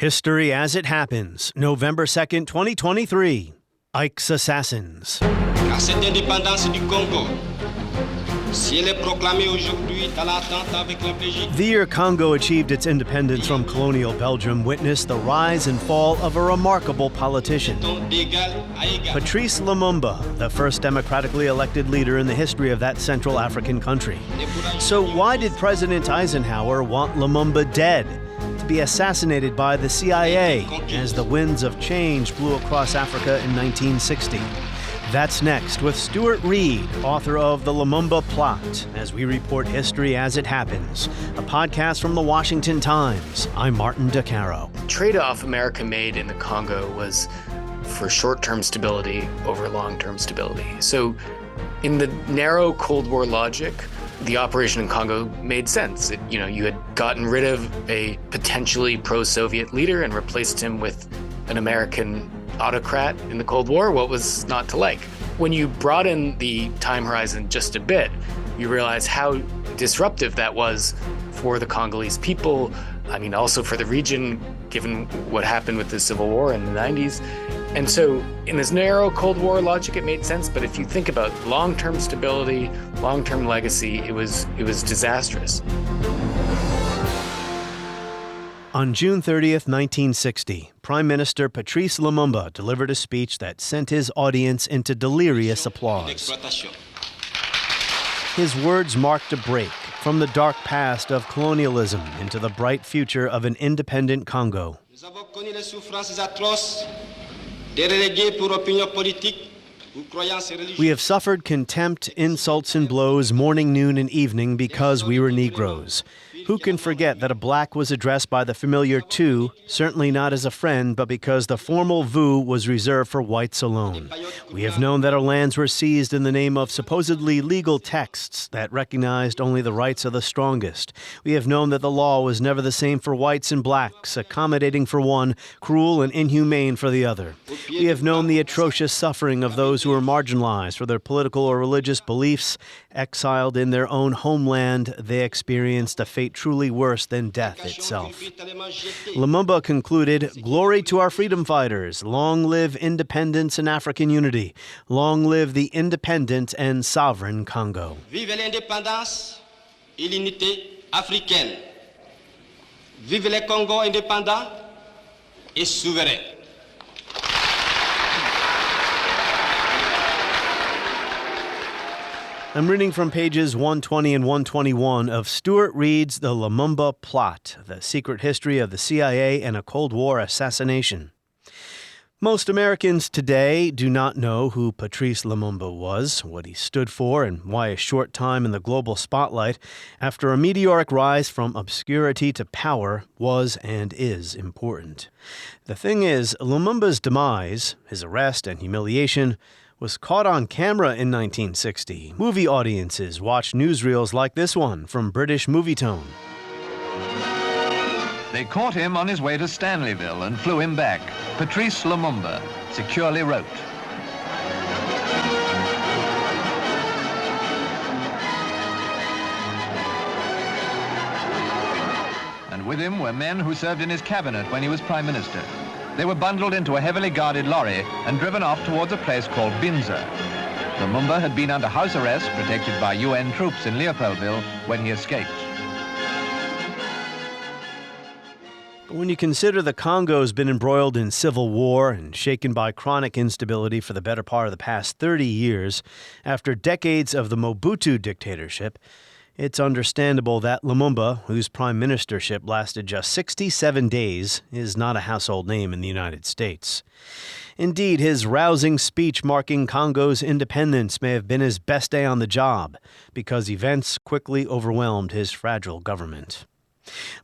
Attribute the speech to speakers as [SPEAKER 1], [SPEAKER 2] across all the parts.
[SPEAKER 1] History as it happens, November 2nd, 2023. Ike's assassins.
[SPEAKER 2] Car cette indépendance du Congo, si elle est proclamée aujourd'hui dans l'attente avec la Belgique.
[SPEAKER 1] The year Congo achieved its independence from colonial Belgium witnessed the rise and fall of a remarkable politician. Patrice Lumumba, the first democratically elected leader in the history of that Central African country. So why did President Eisenhower want Lumumba dead? To be assassinated by the CIA as the winds of change blew across Africa in 1960. That's next with Stuart Reid, author of The Lumumba Plot, as we report history as it happens. A podcast from the Washington Times. I'm Martin DeCaro.
[SPEAKER 3] The trade-off America made in the Congo was for short-term stability over long-term stability. So in the narrow Cold War logic, the operation in Congo made sense. You had gotten rid of a potentially pro-Soviet leader and replaced him with an American autocrat in the Cold War. What was not to like? When you broaden the time horizon just a bit, you realize how disruptive that was for the Congolese people. Also for the region, given what happened with the Civil War in the 90s. And so in this narrow Cold War logic, it made sense. But if you think about long-term stability, long-term legacy, it was disastrous.
[SPEAKER 1] On June 30th, 1960, Prime Minister Patrice Lumumba delivered a speech that sent his audience into delirious applause. His words marked a break from the dark past of colonialism into the bright future of an independent Congo. We have suffered contempt, insults, and blows morning, noon, and evening because we were Negroes. Who can forget that a black was addressed by the familiar tu, certainly not as a friend, but because the formal vous was reserved for whites alone? We have known that our lands were seized in the name of supposedly legal texts that recognized only the rights of the strongest. We have known that the law was never the same for whites and blacks, accommodating for one, cruel and inhumane for the other. We have known the atrocious suffering of those who were marginalized for their political or religious beliefs. Exiled in their own homeland, they experienced a fate truly worse than death itself. Lumumba concluded, "Glory to our freedom fighters. Long live independence and African unity. Long live the independent and sovereign Congo."
[SPEAKER 2] Vive l'indépendance et l'unité africaine. Vive le Congo indépendant et souverain.
[SPEAKER 1] I'm reading from pages 120 and 121 of Stuart Reid's The Lumumba Plot, The Secret History of the CIA and a Cold War Assassination. Most Americans today do not know who Patrice Lumumba was, what he stood for, and why a short time in the global spotlight after a meteoric rise from obscurity to power was and is important. The thing is, Lumumba's demise, his arrest and humiliation, was caught on camera in 1960. Movie audiences watched newsreels like this one from British Movietone.
[SPEAKER 4] They caught him on his way to Stanleyville and flew him back. Patrice Lumumba securely wrote. And with him were men who served in his cabinet when he was Prime Minister. They were bundled into a heavily guarded lorry and driven off towards a place called Binza. Lumumba had been under house arrest, protected by UN troops in Leopoldville, when he escaped.
[SPEAKER 1] When you consider the Congo's been embroiled in civil war and shaken by chronic instability for the better part of the past 30 years, after decades of the Mobutu dictatorship, it's understandable that Lumumba, whose prime ministership lasted just 67 days, is not a household name in the United States. Indeed, his rousing speech marking Congo's independence may have been his best day on the job, because events quickly overwhelmed his fragile government.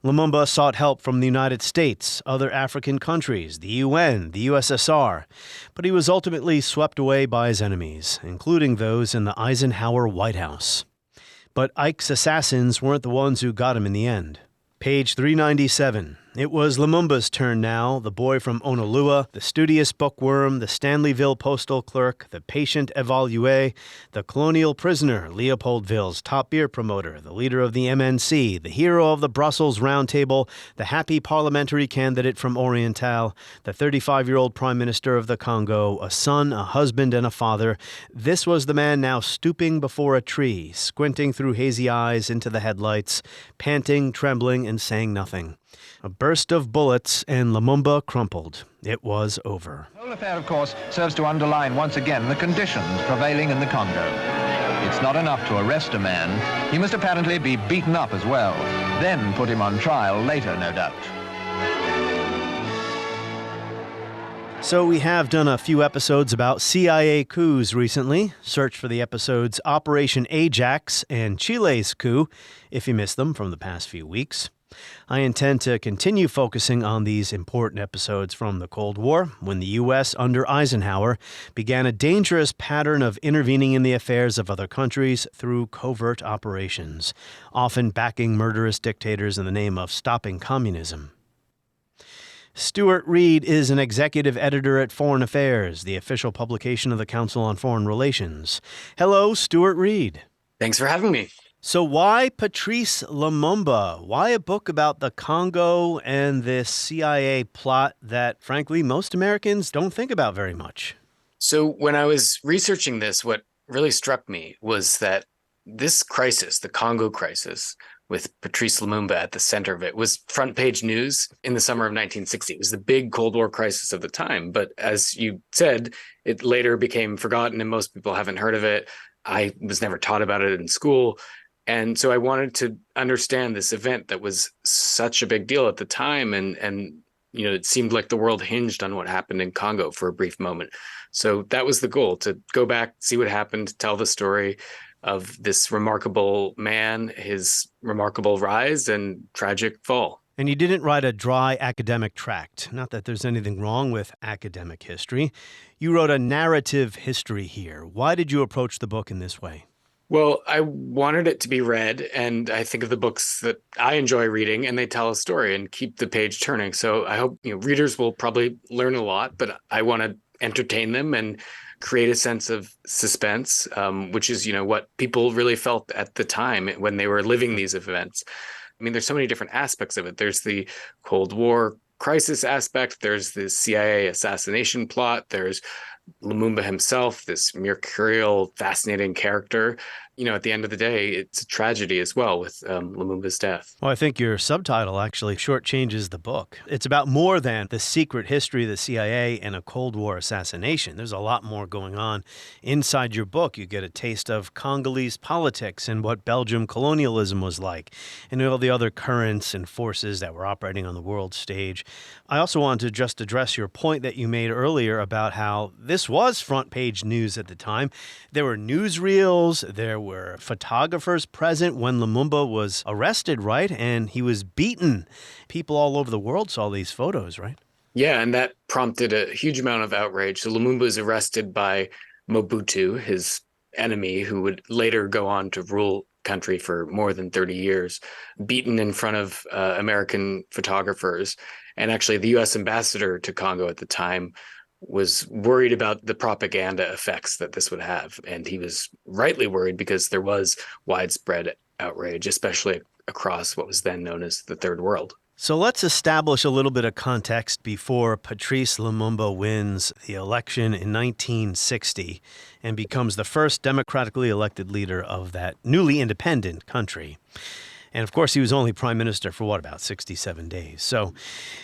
[SPEAKER 1] Lumumba sought help from the United States, other African countries, the UN, the USSR, but he was ultimately swept away by his enemies, including those in the Eisenhower White House. But Ike's assassins weren't the ones who got him in the end. Page 397. It was Lumumba's turn now, the boy from Honolulu, the studious bookworm, the Stanleyville postal clerk, the patient évalué, the colonial prisoner, Leopoldville's top beer promoter, the leader of the MNC, the hero of the Brussels Round Table, the happy parliamentary candidate from Oriental, the 35-year-old prime minister of the Congo, a son, a husband, and a father. This was the man now stooping before a tree, squinting through hazy eyes into the headlights, panting, trembling, and saying nothing. A burst of bullets, and Lumumba crumpled. It was over.
[SPEAKER 4] The whole affair, of course, serves to underline once again the conditions prevailing in the Congo. It's not enough to arrest a man. He must apparently be beaten up as well, then put him on trial later, no doubt.
[SPEAKER 1] So we have done a few episodes about CIA coups recently. Search for the episodes Operation Ajax and Chile's coup, if you missed them from the past few weeks. I intend to continue focusing on these important episodes from the Cold War, when the U.S. under Eisenhower began a dangerous pattern of intervening in the affairs of other countries through covert operations, often backing murderous dictators in the name of stopping communism. Stuart Reid is an executive editor at Foreign Affairs, the official publication of the Council on Foreign Relations. Hello, Stuart Reid.
[SPEAKER 3] Thanks for having me.
[SPEAKER 1] So why Patrice Lumumba? Why a book about the Congo and this CIA plot that, frankly, most Americans don't think about very much?
[SPEAKER 3] So when I was researching this, what really struck me was that this crisis, the Congo crisis, with Patrice Lumumba at the center of it, was front page news in the summer of 1960. It was the big Cold War crisis of the time. But as you said, it later became forgotten and most people haven't heard of it. I was never taught about it in school. And so I wanted to understand this event that was such a big deal at the time. And you know, it seemed like the world hinged on what happened in Congo for a brief moment. So that was the goal, to go back, see what happened, tell the story of this remarkable man, his remarkable rise and tragic fall.
[SPEAKER 1] And you didn't write a dry academic tract. Not that there's anything wrong with academic history. You wrote a narrative history here. Why did you approach the book in this way?
[SPEAKER 3] Well, I wanted it to be read, and I think of the books that I enjoy reading, and they tell a story and keep the page turning. So I hope readers will probably learn a lot, but I want to entertain them and create a sense of suspense, which is what people really felt at the time when they were living these events. I mean, there's so many different aspects of it. There's the Cold War crisis aspect. There's the CIA assassination plot. There's Lumumba himself, this mercurial, fascinating character. At the end of the day, it's a tragedy as well with Lumumba's death.
[SPEAKER 1] Well, I think your subtitle actually shortchanges the book. It's about more than the secret history of the CIA and a Cold War assassination. There's a lot more going on inside your book. You get a taste of Congolese politics and what Belgium colonialism was like, and all the other currents and forces that were operating on the world stage. I also wanted to just address your point that you made earlier about how this was front page news at the time. There were newsreels, there were photographers present when Lumumba was arrested, right? And he was beaten. People all over the world saw these photos, right?
[SPEAKER 3] Yeah, and that prompted a huge amount of outrage. So Lumumba was arrested by Mobutu, his enemy, who would later go on to rule country for more than 30 years, beaten in front of American photographers. And actually, the U.S. ambassador to Congo at the time was worried about the propaganda effects that this would have. And he was rightly worried because there was widespread outrage, especially across what was then known as the Third World.
[SPEAKER 1] So let's establish a little bit of context before Patrice Lumumba wins the election in 1960 and becomes the first democratically elected leader of that newly independent country. And of course, he was only prime minister for about 67 days. So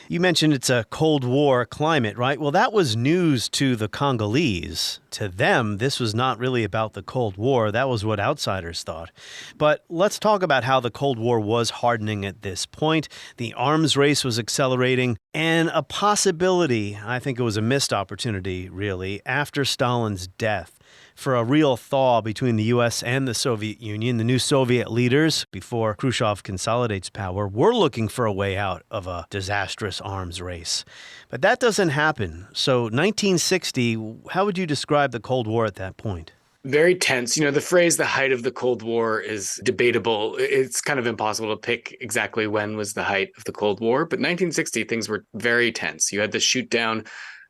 [SPEAKER 1] you mentioned it's a Cold War climate, right? Well, that was news to the Congolese. To them, this was not really about the Cold War. That was what outsiders thought. But let's talk about how the Cold War was hardening at this point. The arms race was accelerating, and a possibility, I think it was a missed opportunity, really, after Stalin's death, for a real thaw between the U.S. and the Soviet Union. The new Soviet leaders, before Khrushchev consolidates power, were looking for a way out of a disastrous arms race. But that doesn't happen. So 1960, how would you describe the Cold War at that point?
[SPEAKER 3] Very tense. The phrase the height of the Cold War is debatable. It's kind of impossible to pick exactly when was the height of the Cold War, but 1960, things were very tense. You had the shoot down,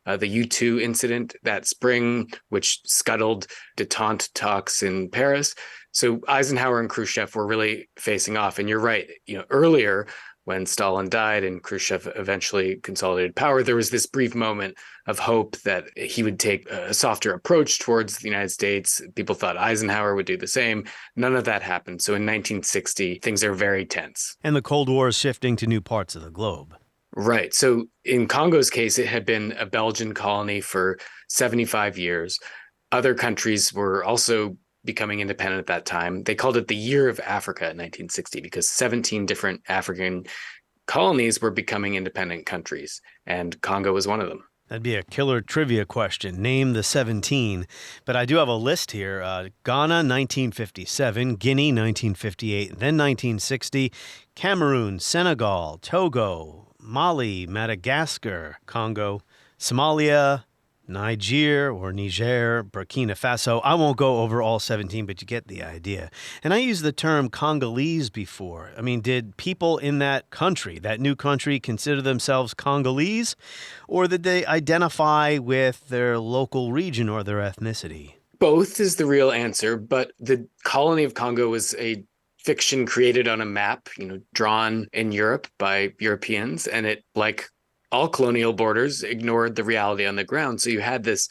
[SPEAKER 3] the U-2 incident that spring, which scuttled détente talks in Paris. So Eisenhower and Khrushchev were really facing off. And you're right, earlier when Stalin died and Khrushchev eventually consolidated power, there was this brief moment of hope that he would take a softer approach towards the United States. People thought Eisenhower would do the same. None of that happened. So in 1960, things are very tense.
[SPEAKER 1] And the Cold War is shifting to new parts of the globe.
[SPEAKER 3] Right. So in Congo's case, it had been a Belgian colony for 75 years. Other countries were also becoming independent at that time. They called it the Year of Africa in 1960 because 17 different African colonies were becoming independent countries, and Congo was one of them.
[SPEAKER 1] That'd be a killer trivia question. Name the 17. But I do have a list here. Ghana, 1957. Guinea, 1958. Then 1960. Cameroon, Senegal, Togo, Mali, Madagascar, Congo, Somalia, Niger, Burkina Faso. I won't go over all 17, but you get the idea. And I used the term Congolese before. I mean, did people in that country, that new country, consider themselves Congolese? Or did they identify with their local region or their ethnicity?
[SPEAKER 3] Both is the real answer, but the colony of Congo was a fiction created on a map, drawn in Europe by Europeans, and it, like all colonial borders, ignored the reality on the ground. So you had this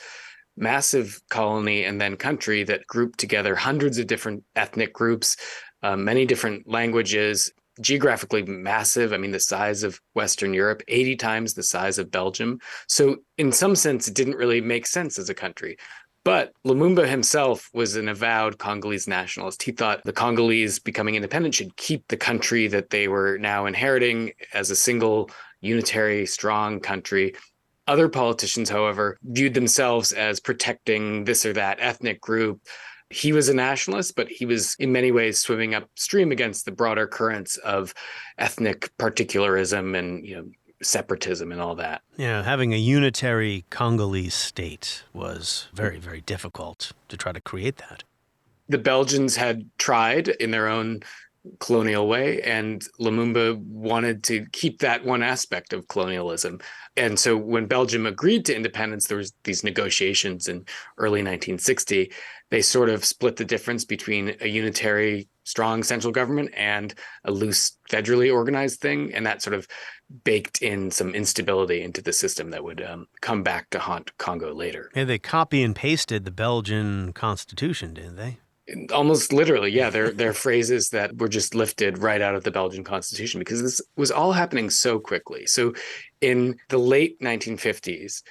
[SPEAKER 3] massive colony and then country that grouped together hundreds of different ethnic groups, many different languages, geographically massive. I mean, the size of Western Europe, 80 times the size of Belgium. So in some sense, it didn't really make sense as a country. But Lumumba himself was an avowed Congolese nationalist. He thought the Congolese becoming independent should keep the country that they were now inheriting as a single, unitary, strong country. Other politicians, however, viewed themselves as protecting this or that ethnic group. He was a nationalist, but he was in many ways swimming upstream against the broader currents of ethnic particularism and, separatism and all that.
[SPEAKER 1] Yeah, having a unitary Congolese state was very, very difficult to try to create that.
[SPEAKER 3] The Belgians had tried in their own colonial way, and Lumumba wanted to keep that one aspect of colonialism. And so when Belgium agreed to independence, there was these negotiations in early 1960. They sort of split the difference between a unitary, strong central government and a loose, federally organized thing. And that sort of baked in some instability into the system that would come back to haunt Congo later.
[SPEAKER 1] Yeah, they copy and pasted the Belgian constitution, didn't they?
[SPEAKER 3] Almost literally, yeah. They're phrases that were just lifted right out of the Belgian constitution because this was all happening so quickly. So in the late 1950s,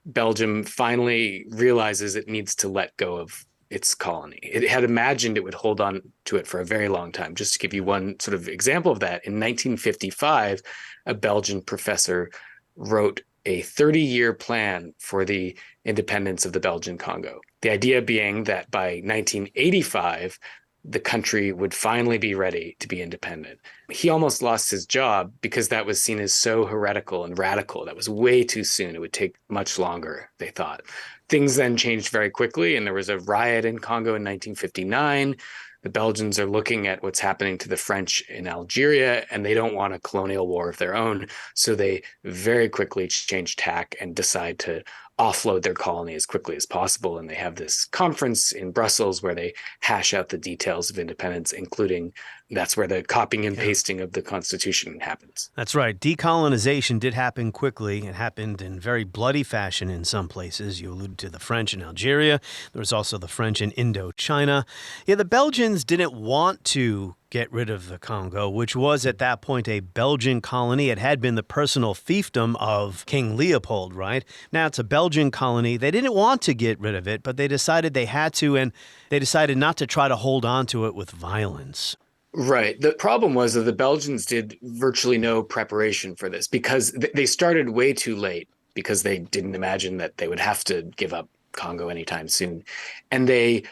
[SPEAKER 3] Belgium finally realizes it needs to let go of its colony. It had imagined it would hold on to it for a very long time. Just to give you one sort of example of that, in 1955, a Belgian professor wrote a 30-year plan for the independence of the Belgian Congo. The idea being that by 1985, the country would finally be ready to be independent. He almost lost his job because that was seen as so heretical and radical. That was way too soon. It would take much longer, they thought. Things then changed very quickly, and there was a riot in Congo in 1959. The Belgians are looking at what's happening to the French in Algeria, and they don't want a colonial war of their own. So they very quickly change tack and decide to offload their colony as quickly as possible. And they have this conference in Brussels where they hash out the details of independence, including that's where the copying and pasting of the Constitution happens.
[SPEAKER 1] That's right. Decolonization did happen quickly. It happened in very bloody fashion in some places. You alluded to the French in Algeria. There was also the French in Indochina. Yeah, the Belgians didn't want to get rid of the Congo, which was at that point a Belgian colony. It had been the personal fiefdom of King Leopold, right? Now it's a Belgian colony. They didn't want to get rid of it, but they decided they had to, and they decided not to try to hold on to it with violence.
[SPEAKER 3] Right. The problem was that the Belgians did virtually no preparation for this because they started way too late because they didn't imagine that they would have to give up Congo anytime soon. And they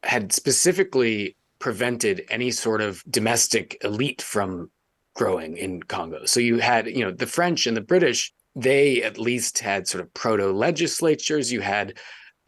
[SPEAKER 3] had specifically prevented any sort of domestic elite from growing in Congo. So you had, the French and the British, they at least had sort of proto-legislatures. You had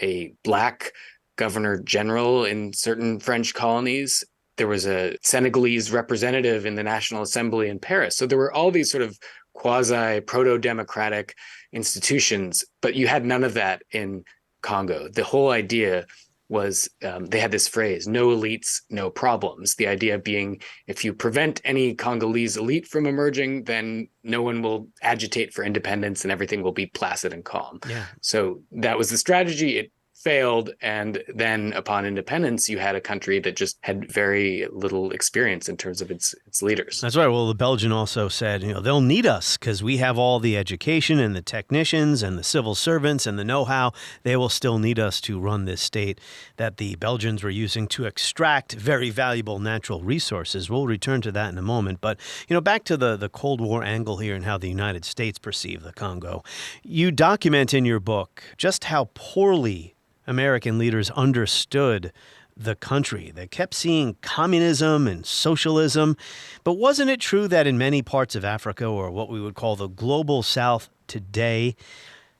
[SPEAKER 3] a black governor general in certain French colonies. There was a Senegalese representative in the National Assembly in Paris. So there were all these sort of quasi proto-democratic institutions, but you had none of that in Congo. The whole idea was they had this phrase, no elites, no problems. The idea being if you prevent any Congolese elite from emerging, then no one will agitate for independence and everything will be placid and calm.
[SPEAKER 1] Yeah.
[SPEAKER 3] So that was the strategy. It failed. And then upon independence, you had a country that just had very little experience in terms of its leaders.
[SPEAKER 1] That's right. Well, the Belgian also said, they'll need us because we have all the education and the technicians and the civil servants and the know-how. They will still need us to run this state that the Belgians were using to extract very valuable natural resources. We'll return to that in a moment. But, back to the Cold War angle here and how the United States perceived the Congo. You document in your book just how poorly American leaders understood the country. They kept seeing communism and socialism. But wasn't it true that in many parts of Africa, or what we would call the global South today,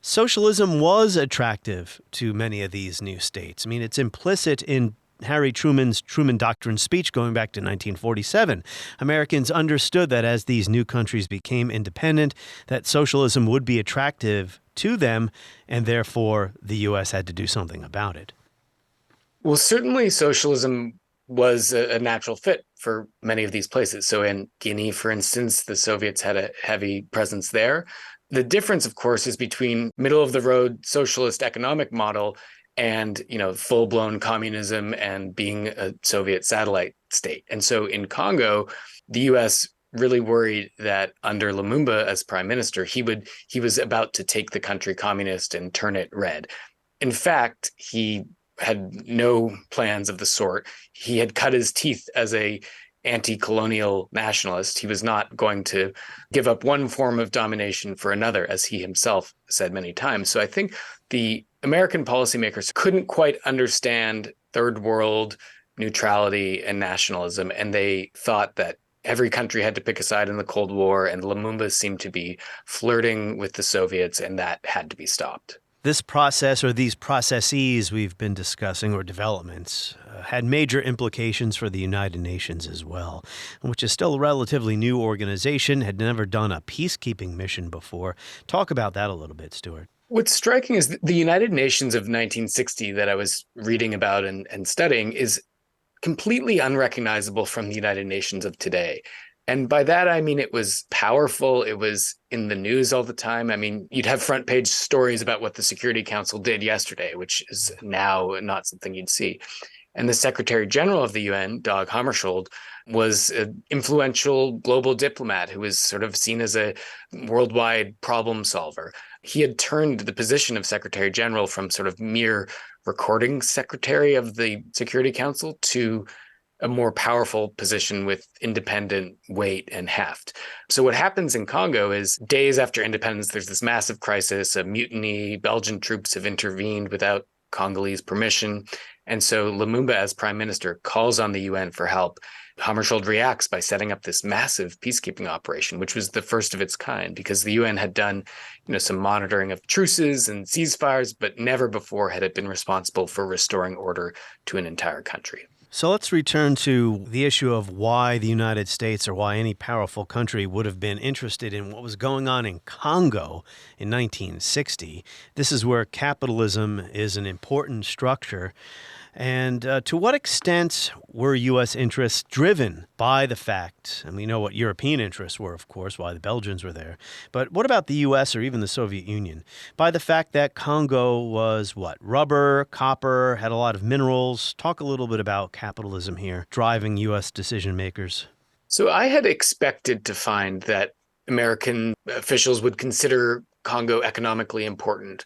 [SPEAKER 1] socialism was attractive to many of these new states? I mean, it's implicit in Harry Truman's Truman Doctrine speech going back to 1947. Americans understood that as these new countries became independent, that socialism would be attractive to them, and therefore the U.S. had to do something about it.
[SPEAKER 3] Well, certainly socialism was a natural fit for many of these places. So in Guinea, for instance, the Soviets had a heavy presence there. The difference, of course, is between middle-of-the-road socialist economic model and, full-blown communism and being a Soviet satellite state. And so in Congo, the U.S. really worried that under Lumumba as prime minister, he was about to take the country communist and turn it red. In fact, he had no plans of the sort. He had cut his teeth as a anti-colonial nationalist. He was not going to give up one form of domination for another, as he himself said many times. So I think the American policymakers couldn't quite understand third world neutrality and nationalism, and they thought that every country had to pick a side in the Cold War, and Lumumba seemed to be flirting with the Soviets, and that had to be stopped.
[SPEAKER 1] This process, or these processes we've been discussing, or developments, had major implications for the United Nations as well, which is still a relatively new organization, had never done a peacekeeping mission before. Talk about that a little bit, Stuart.
[SPEAKER 3] What's striking is the United Nations of 1960 that I was reading about and studying is completely unrecognizable from the United Nations of today. And by that, I mean, it was powerful. It was in the news all the time. I mean, you'd have front page stories about what the Security Council did yesterday, which is now not something you'd see. And the Secretary General of the UN, Dag Hammarskjöld, was an influential global diplomat who was sort of seen as a worldwide problem solver. He had turned the position of Secretary General from sort of mere recording secretary of the Security Council to a more powerful position with independent weight and heft. So what happens in Congo is days after independence, there's this massive crisis, a mutiny. Belgian troops have intervened without Congolese permission. And so Lumumba, as prime minister, calls on the UN for help. Hammarskjöld reacts by setting up this massive peacekeeping operation, which was the first of its kind, because the UN had done, some monitoring of truces and ceasefires, but never before had it been responsible for restoring order to an entire country.
[SPEAKER 1] So let's return to the issue of why the United States, or why any powerful country, would have been interested in what was going on in Congo in 1960. This is where capitalism is an important structure. And to what extent were U.S. interests driven by the fact, and we know what European interests were, of course, why the Belgians were there, but what about the U.S. or even the Soviet Union? By the fact that Congo was what? Rubber, copper, had a lot of minerals. Talk a little bit about capitalism here, driving U.S. decision makers.
[SPEAKER 3] So I had expected to find that American officials would consider Congo economically important.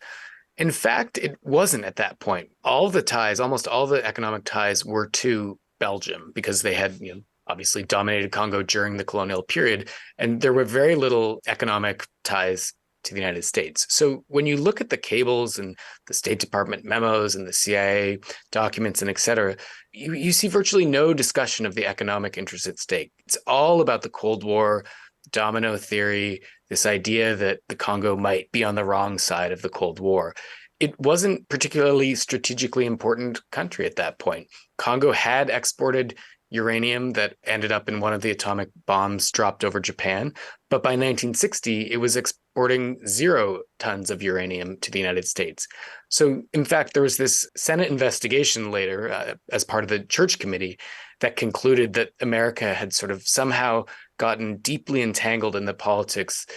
[SPEAKER 3] In fact, it wasn't at that point. All the ties, almost all the economic ties, were to Belgium because they had, obviously dominated Congo during the colonial period, and there were very little economic ties to the United States. So when you look at the cables and the State Department memos and the CIA documents and et cetera, you see virtually no discussion of the economic interests at stake. It's all about the Cold War, domino theory, this idea that the Congo might be on the wrong side of the Cold War. it wasn't particularly strategically important country at that point. Congo had exported uranium that ended up in one of the atomic bombs dropped over Japan. But by 1960, it was exporting 0 tons of uranium to the United States. So, in fact, there was this Senate investigation later as part of the Church Committee that concluded that America had sort of somehow gotten deeply entangled in the politics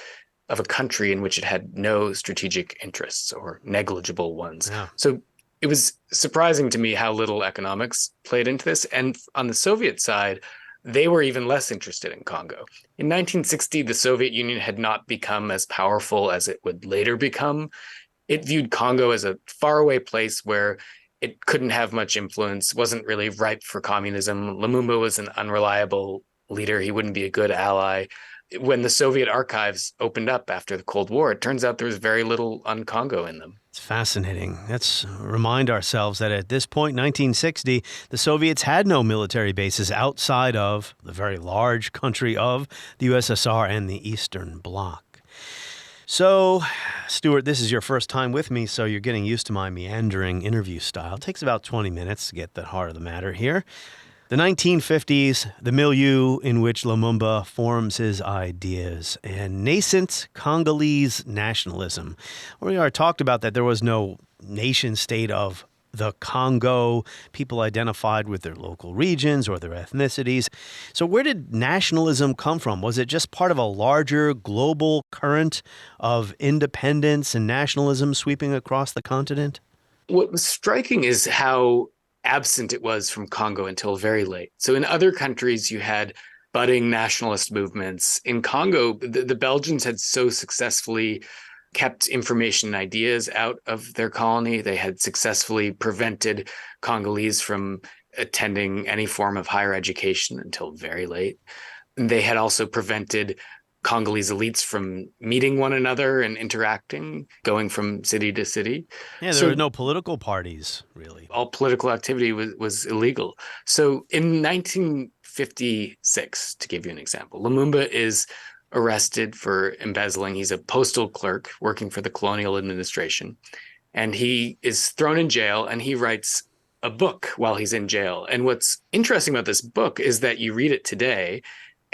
[SPEAKER 3] of a country in which it had no strategic interests or negligible ones.
[SPEAKER 1] Yeah.
[SPEAKER 3] So it was surprising to me how little economics played into this. And on the Soviet side, they were even less interested in Congo. In 1960, the Soviet Union had not become as powerful as it would later become. It viewed Congo as a faraway place where it couldn't have much influence, wasn't really ripe for communism. Lumumba was an unreliable leader. He wouldn't be a good ally. When the Soviet archives opened up after the Cold War, it turns out there was very little on Congo in them.
[SPEAKER 1] It's fascinating. Let's remind ourselves that at this point, 1960, the Soviets had no military bases outside of the very large country of the USSR and the Eastern Bloc. So, Stuart, this is your first time with me, so you're getting used to my meandering interview style. It takes about 20 minutes to get the heart of the matter here. The 1950s, the milieu in which Lumumba forms his ideas, and nascent Congolese nationalism. We already talked about that there was no nation state of the Congo. People identified with their local regions or their ethnicities. So where did nationalism come from? Was it just part of a larger global current of independence and nationalism sweeping across the continent?
[SPEAKER 3] What was striking is how absent it was from Congo until very late. So in other countries, you had budding nationalist movements. In Congo, the Belgians had so successfully kept information and ideas out of their colony. They had successfully prevented Congolese from attending any form of higher education until very late. They had also prevented Congolese elites from meeting one another and interacting, going from city to city.
[SPEAKER 1] Yeah, there were no political parties, really.
[SPEAKER 3] All political activity was illegal. So in 1956, to give you an example, Lumumba is arrested for embezzling. He's a postal clerk working for the colonial administration. And he is thrown in jail, and he writes a book while he's in jail. And what's interesting about this book is that you read it today,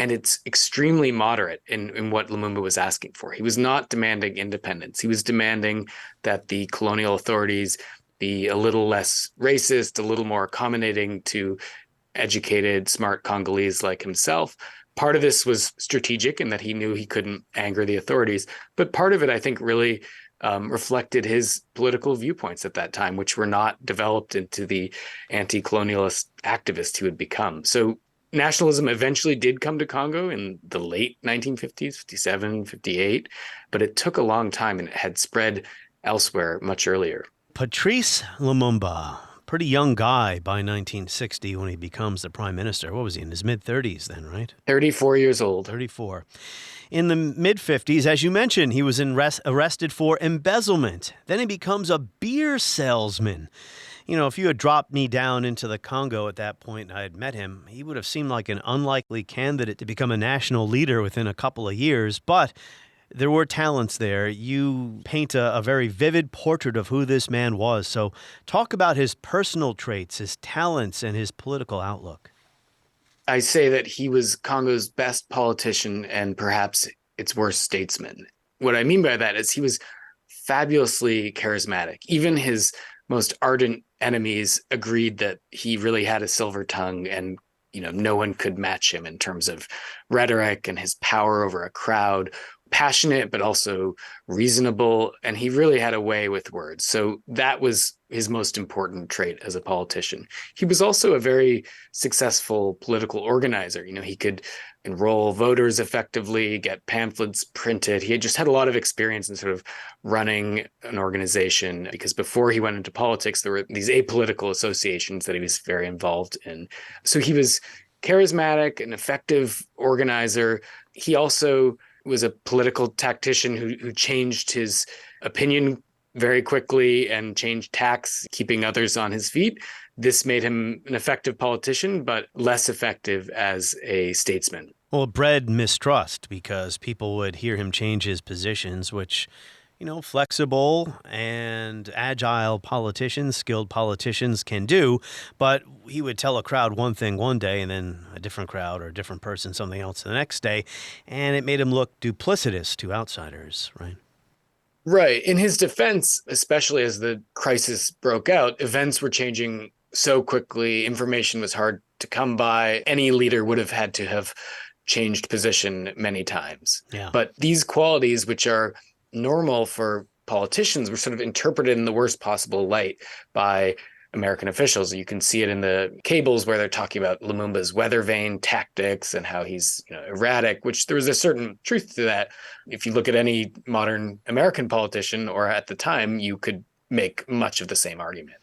[SPEAKER 3] and it's extremely moderate in what Lumumba was asking for. He was not demanding independence. He was demanding that the colonial authorities be a little less racist, a little more accommodating to educated, smart Congolese like himself. Part of this was strategic in that he knew he couldn't anger the authorities. But part of it, I think, really reflected his political viewpoints at that time, which were not developed into the anti-colonialist activist he would become. So nationalism eventually did come to Congo in the late 1950s, 57, 58, but it took a long time and it had spread elsewhere much earlier.
[SPEAKER 1] Patrice Lumumba, pretty young guy by 1960 when he becomes the prime minister. What was he, in his mid-30s then, right?
[SPEAKER 3] 34 years old.
[SPEAKER 1] 34. In the mid-50s, as you mentioned, he was arrested for embezzlement. Then he becomes a beer salesman. You know, if you had dropped me down into the Congo at that point and I had met him, he would have seemed like an unlikely candidate to become a national leader within a couple of years. But there were talents there. You paint a very vivid portrait of who this man was. So talk about his personal traits, his talents, and his political outlook.
[SPEAKER 3] I say that he was Congo's best politician and perhaps its worst statesman. What I mean by that is he was fabulously charismatic. Even his most ardent enemies agreed that he really had a silver tongue, and no one could match him in terms of rhetoric and his power over a crowd. Passionate, but also reasonable. And he really had a way with words. So that was his most important trait as a politician. He was also a very successful political organizer. He could enroll voters effectively, get pamphlets printed. He had just had a lot of experience in sort of running an organization, because before he went into politics, there were these apolitical associations that he was very involved in. So he was charismatic, an effective organizer. He also was a political tactician who changed his opinion very quickly and changed tacks, keeping others on his feet. This made him an effective politician, but less effective as a statesman.
[SPEAKER 1] Well, it bred mistrust because people would hear him change his positions, which flexible and agile politicians, skilled politicians can do, but he would tell a crowd one thing one day and then a different crowd or a different person something else the next day, and it made him look duplicitous to outsiders, right?
[SPEAKER 3] Right. In his defense, especially as the crisis broke out, events were changing so quickly, information was hard to come by. Any leader would have had to have changed position many times.
[SPEAKER 1] Yeah.
[SPEAKER 3] But these qualities, which are normal for politicians, were sort of interpreted in the worst possible light by American officials. You can see it in the cables where they're talking about Lumumba's weather vane tactics and how he's erratic, which there was a certain truth to that. If you look at any modern American politician, or at the time, you could make much of the same argument.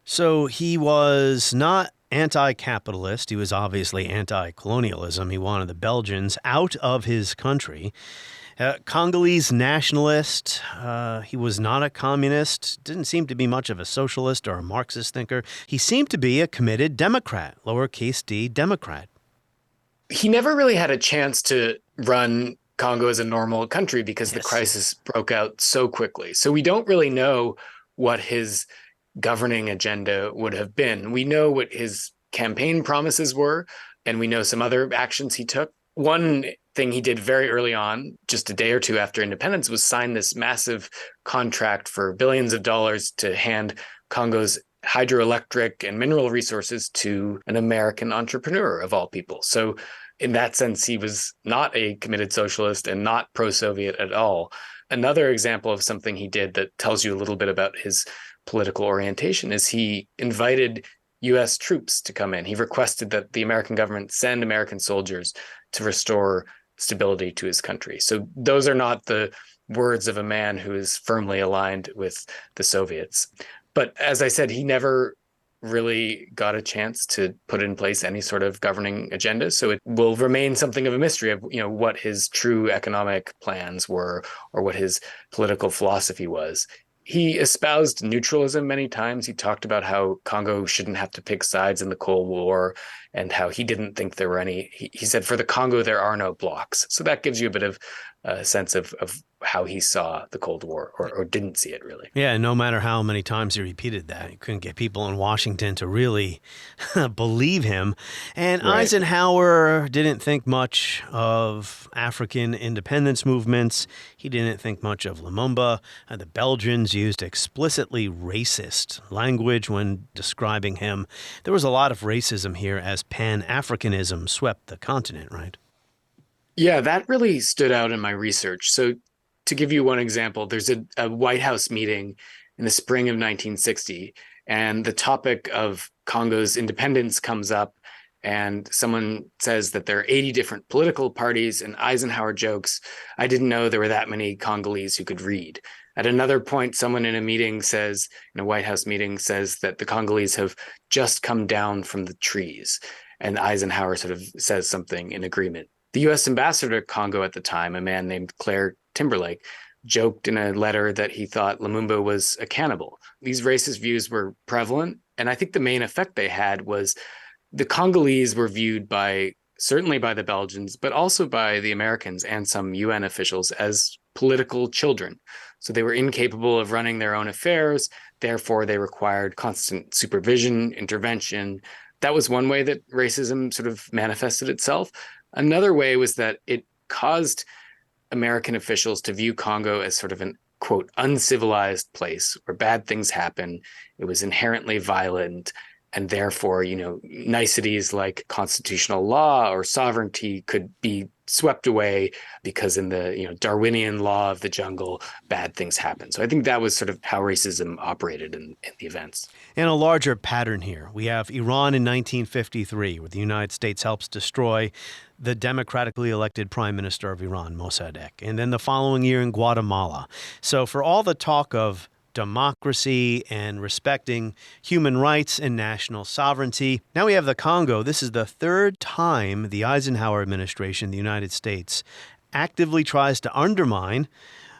[SPEAKER 1] So he was not anti-capitalist. He was obviously anti-colonialism. He wanted the Belgians out of his country. Congolese nationalist. He was not a communist. Didn't seem to be much of a socialist or a Marxist thinker. He seemed to be a committed Democrat, lowercase d Democrat.
[SPEAKER 3] He never really had a chance to run Congo as a normal country because the crisis broke out so quickly. So we don't really know what his governing agenda would have been. We know what his campaign promises were, and we know some other actions he took. One thing he did very early on, just a day or two after independence, was sign this massive contract for billions of dollars to hand Congo's hydroelectric and mineral resources to an American entrepreneur, of all people. So in that sense, he was not a committed socialist and not pro-Soviet at all. Another example of something he did that tells you a little bit about his political orientation is he invited U.S. troops to come in. He requested that the American government send American soldiers to restore stability to his country. So those are not the words of a man who is firmly aligned with the Soviets. But as I said, he never really got a chance to put in place any sort of governing agenda. So it will remain something of a mystery of, what his true economic plans were or what his political philosophy was. He espoused neutralism many times. He talked about how Congo shouldn't have to pick sides in the Cold War and how he didn't think there were any. He said, for the Congo, there are no blocks. So that gives you a bit of a sense of how he saw the Cold War, or didn't see it, really.
[SPEAKER 1] Yeah, no matter how many times he repeated that, you couldn't get people in Washington to really believe him. And
[SPEAKER 3] Right.
[SPEAKER 1] Eisenhower didn't think much of African independence movements. He didn't think much of Lumumba. The Belgians used explicitly racist language when describing him. There was a lot of racism here as Pan-Africanism swept the continent, right?
[SPEAKER 3] Yeah, that really stood out in my research. So to give you one example, there's a White House meeting in the spring of 1960, and the topic of Congo's independence comes up, and someone says that there are 80 different political parties, and Eisenhower jokes, "I didn't know there were that many Congolese who could read." At another point, someone in a meeting says, in a White House meeting, says that the Congolese have just come down from the trees, and Eisenhower sort of says something in agreement. The U.S. ambassador to Congo at the time, a man named Claire Timberlake, joked in a letter that he thought Lumumba was a cannibal. These racist views were prevalent, and I think the main effect they had was the Congolese were viewed certainly by the Belgians, but also by the Americans and some UN officials as political children. So they were incapable of running their own affairs. Therefore, they required constant supervision, intervention. That was one way that racism sort of manifested itself. Another way was that it caused American officials to view Congo as sort of an, quote, uncivilized place where bad things happen. It was inherently violent. And therefore, niceties like constitutional law or sovereignty could be swept away because in the Darwinian law of the jungle, bad things happen. So I think that was sort of how racism operated in the events.
[SPEAKER 1] And a larger pattern here. We have Iran in 1953, where the United States helps destroy the democratically elected prime minister of Iran, Mossadegh. And then the following year in Guatemala. So for all the talk of democracy and respecting human rights and national sovereignty, now we have the Congo. This is the third time the Eisenhower administration, the United States, actively tries to undermine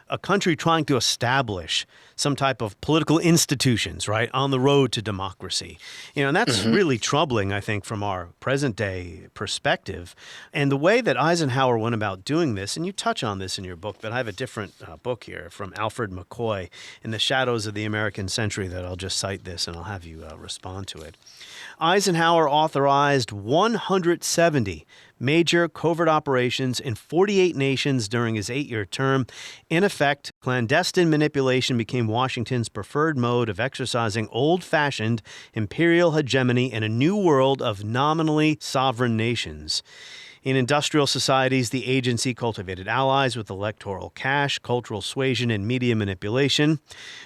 [SPEAKER 1] a country trying to establish some type of political institutions, right, on the road to democracy. And that's really troubling, I think, from our present day perspective. And the way that Eisenhower went about doing this, and you touch on this in your book, but I have a different book here from Alfred McCoy, In the Shadows of the American Century, that I'll just cite this and I'll have you respond to it. Eisenhower authorized 170 major covert operations in 48 nations during his 8-year term. In effect, clandestine manipulation became Washington's preferred mode of exercising old-fashioned imperial hegemony in a new world of nominally sovereign nations. In industrial societies, the agency cultivated allies with electoral cash, cultural suasion, and media manipulation.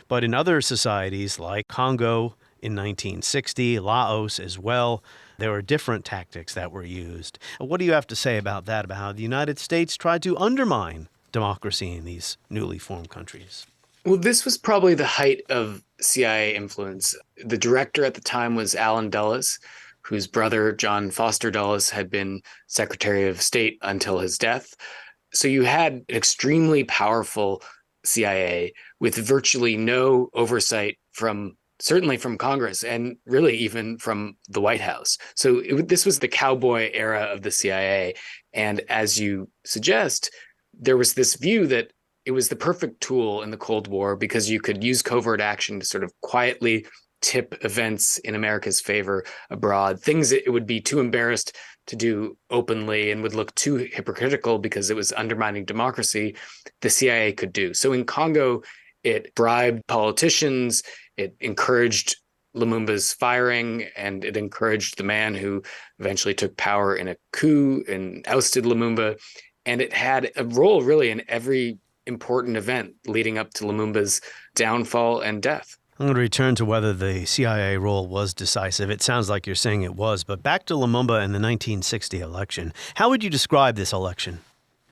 [SPEAKER 1] But in other societies, like Congo in 1960, Laos as well, there were different tactics that were used. What do you have to say about that, about how the United States tried to undermine democracy in these newly formed countries?
[SPEAKER 3] Well, this was probably the height of CIA influence. The director at the time was Allen Dulles, whose brother, John Foster Dulles, had been Secretary of State until his death. So you had an extremely powerful CIA with virtually no oversight certainly from Congress and really even from the White House. So this was the cowboy era of the CIA. And as you suggest, there was this view that it was the perfect tool in the Cold War because you could use covert action to sort of quietly tip events in America's favor abroad, things that it would be too embarrassed to do openly and would look too hypocritical because it was undermining democracy, the CIA could do. So in Congo, it bribed politicians, it encouraged Lumumba's firing, and it encouraged the man who eventually took power in a coup and ousted Lumumba. And it had a role really in every important event leading up to Lumumba's downfall and death.
[SPEAKER 1] I'm going to return to whether the CIA role was decisive. It sounds like you're saying it was, but back to Lumumba and the 1960 election. How would you describe this election?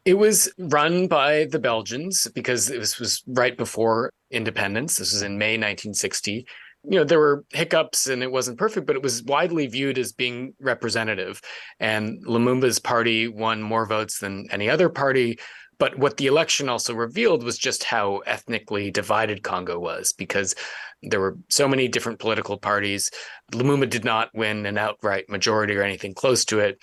[SPEAKER 3] It was run by the Belgians because this was right before independence. This was in May 1960. There were hiccups and it wasn't perfect, but it was widely viewed as being representative. And Lumumba's party won more votes than any other party. But what the election also revealed was just how ethnically divided Congo was, because there were so many different political parties. Lumumba did not win an outright majority or anything close to it.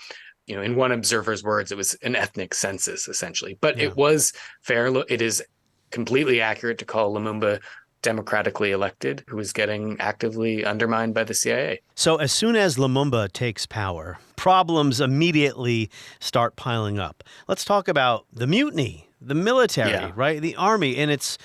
[SPEAKER 3] In one observer's words, it was an ethnic census, essentially. But It was fair. It is completely accurate to call Lumumba democratically elected, who was getting actively undermined by the CIA.
[SPEAKER 1] So as soon as Lumumba takes power, problems immediately start piling up. Let's talk about the mutiny, the military, right? The army, and it's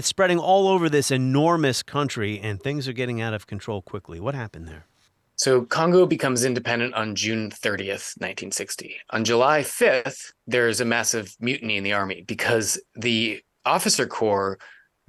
[SPEAKER 1] spreading all over this enormous country, and things are getting out of control quickly. What happened there?
[SPEAKER 3] So Congo becomes independent on June 30th, 1960. On July 5th, there's a massive mutiny in the army because the officer corps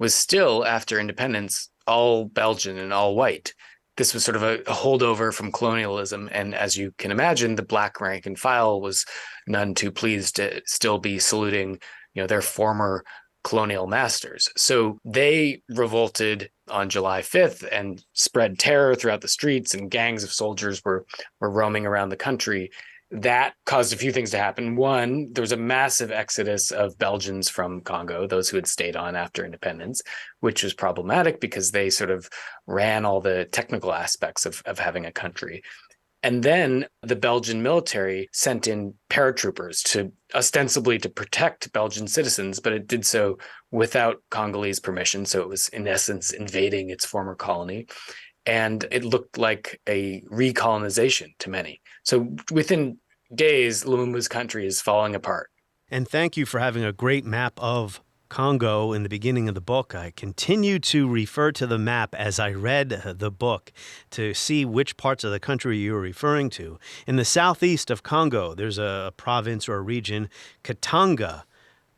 [SPEAKER 3] was still, after independence, all Belgian and all white. This was sort of a holdover from colonialism. And as you can imagine, the black rank and file was none too pleased to still be saluting, their former colonial masters. So they revolted on July 5th and spread terror throughout the streets, and gangs of soldiers were roaming around the country. That caused a few things to happen. One, there was a massive exodus of Belgians from Congo, those who had stayed on after independence, which was problematic because they sort of ran all the technical aspects of having a country. And then the Belgian military sent in paratroopers to ostensibly to protect Belgian citizens, but it did so without Congolese permission. So it was, in essence, invading its former colony. And it looked like a recolonization to many. So within days, Lumumba's country is falling apart.
[SPEAKER 1] And thank you for having a great map of Congo in the beginning of the book. I continue to refer to the map as I read the book to see which parts of the country you were referring to. In the southeast of Congo, there's a province or a region, Katanga.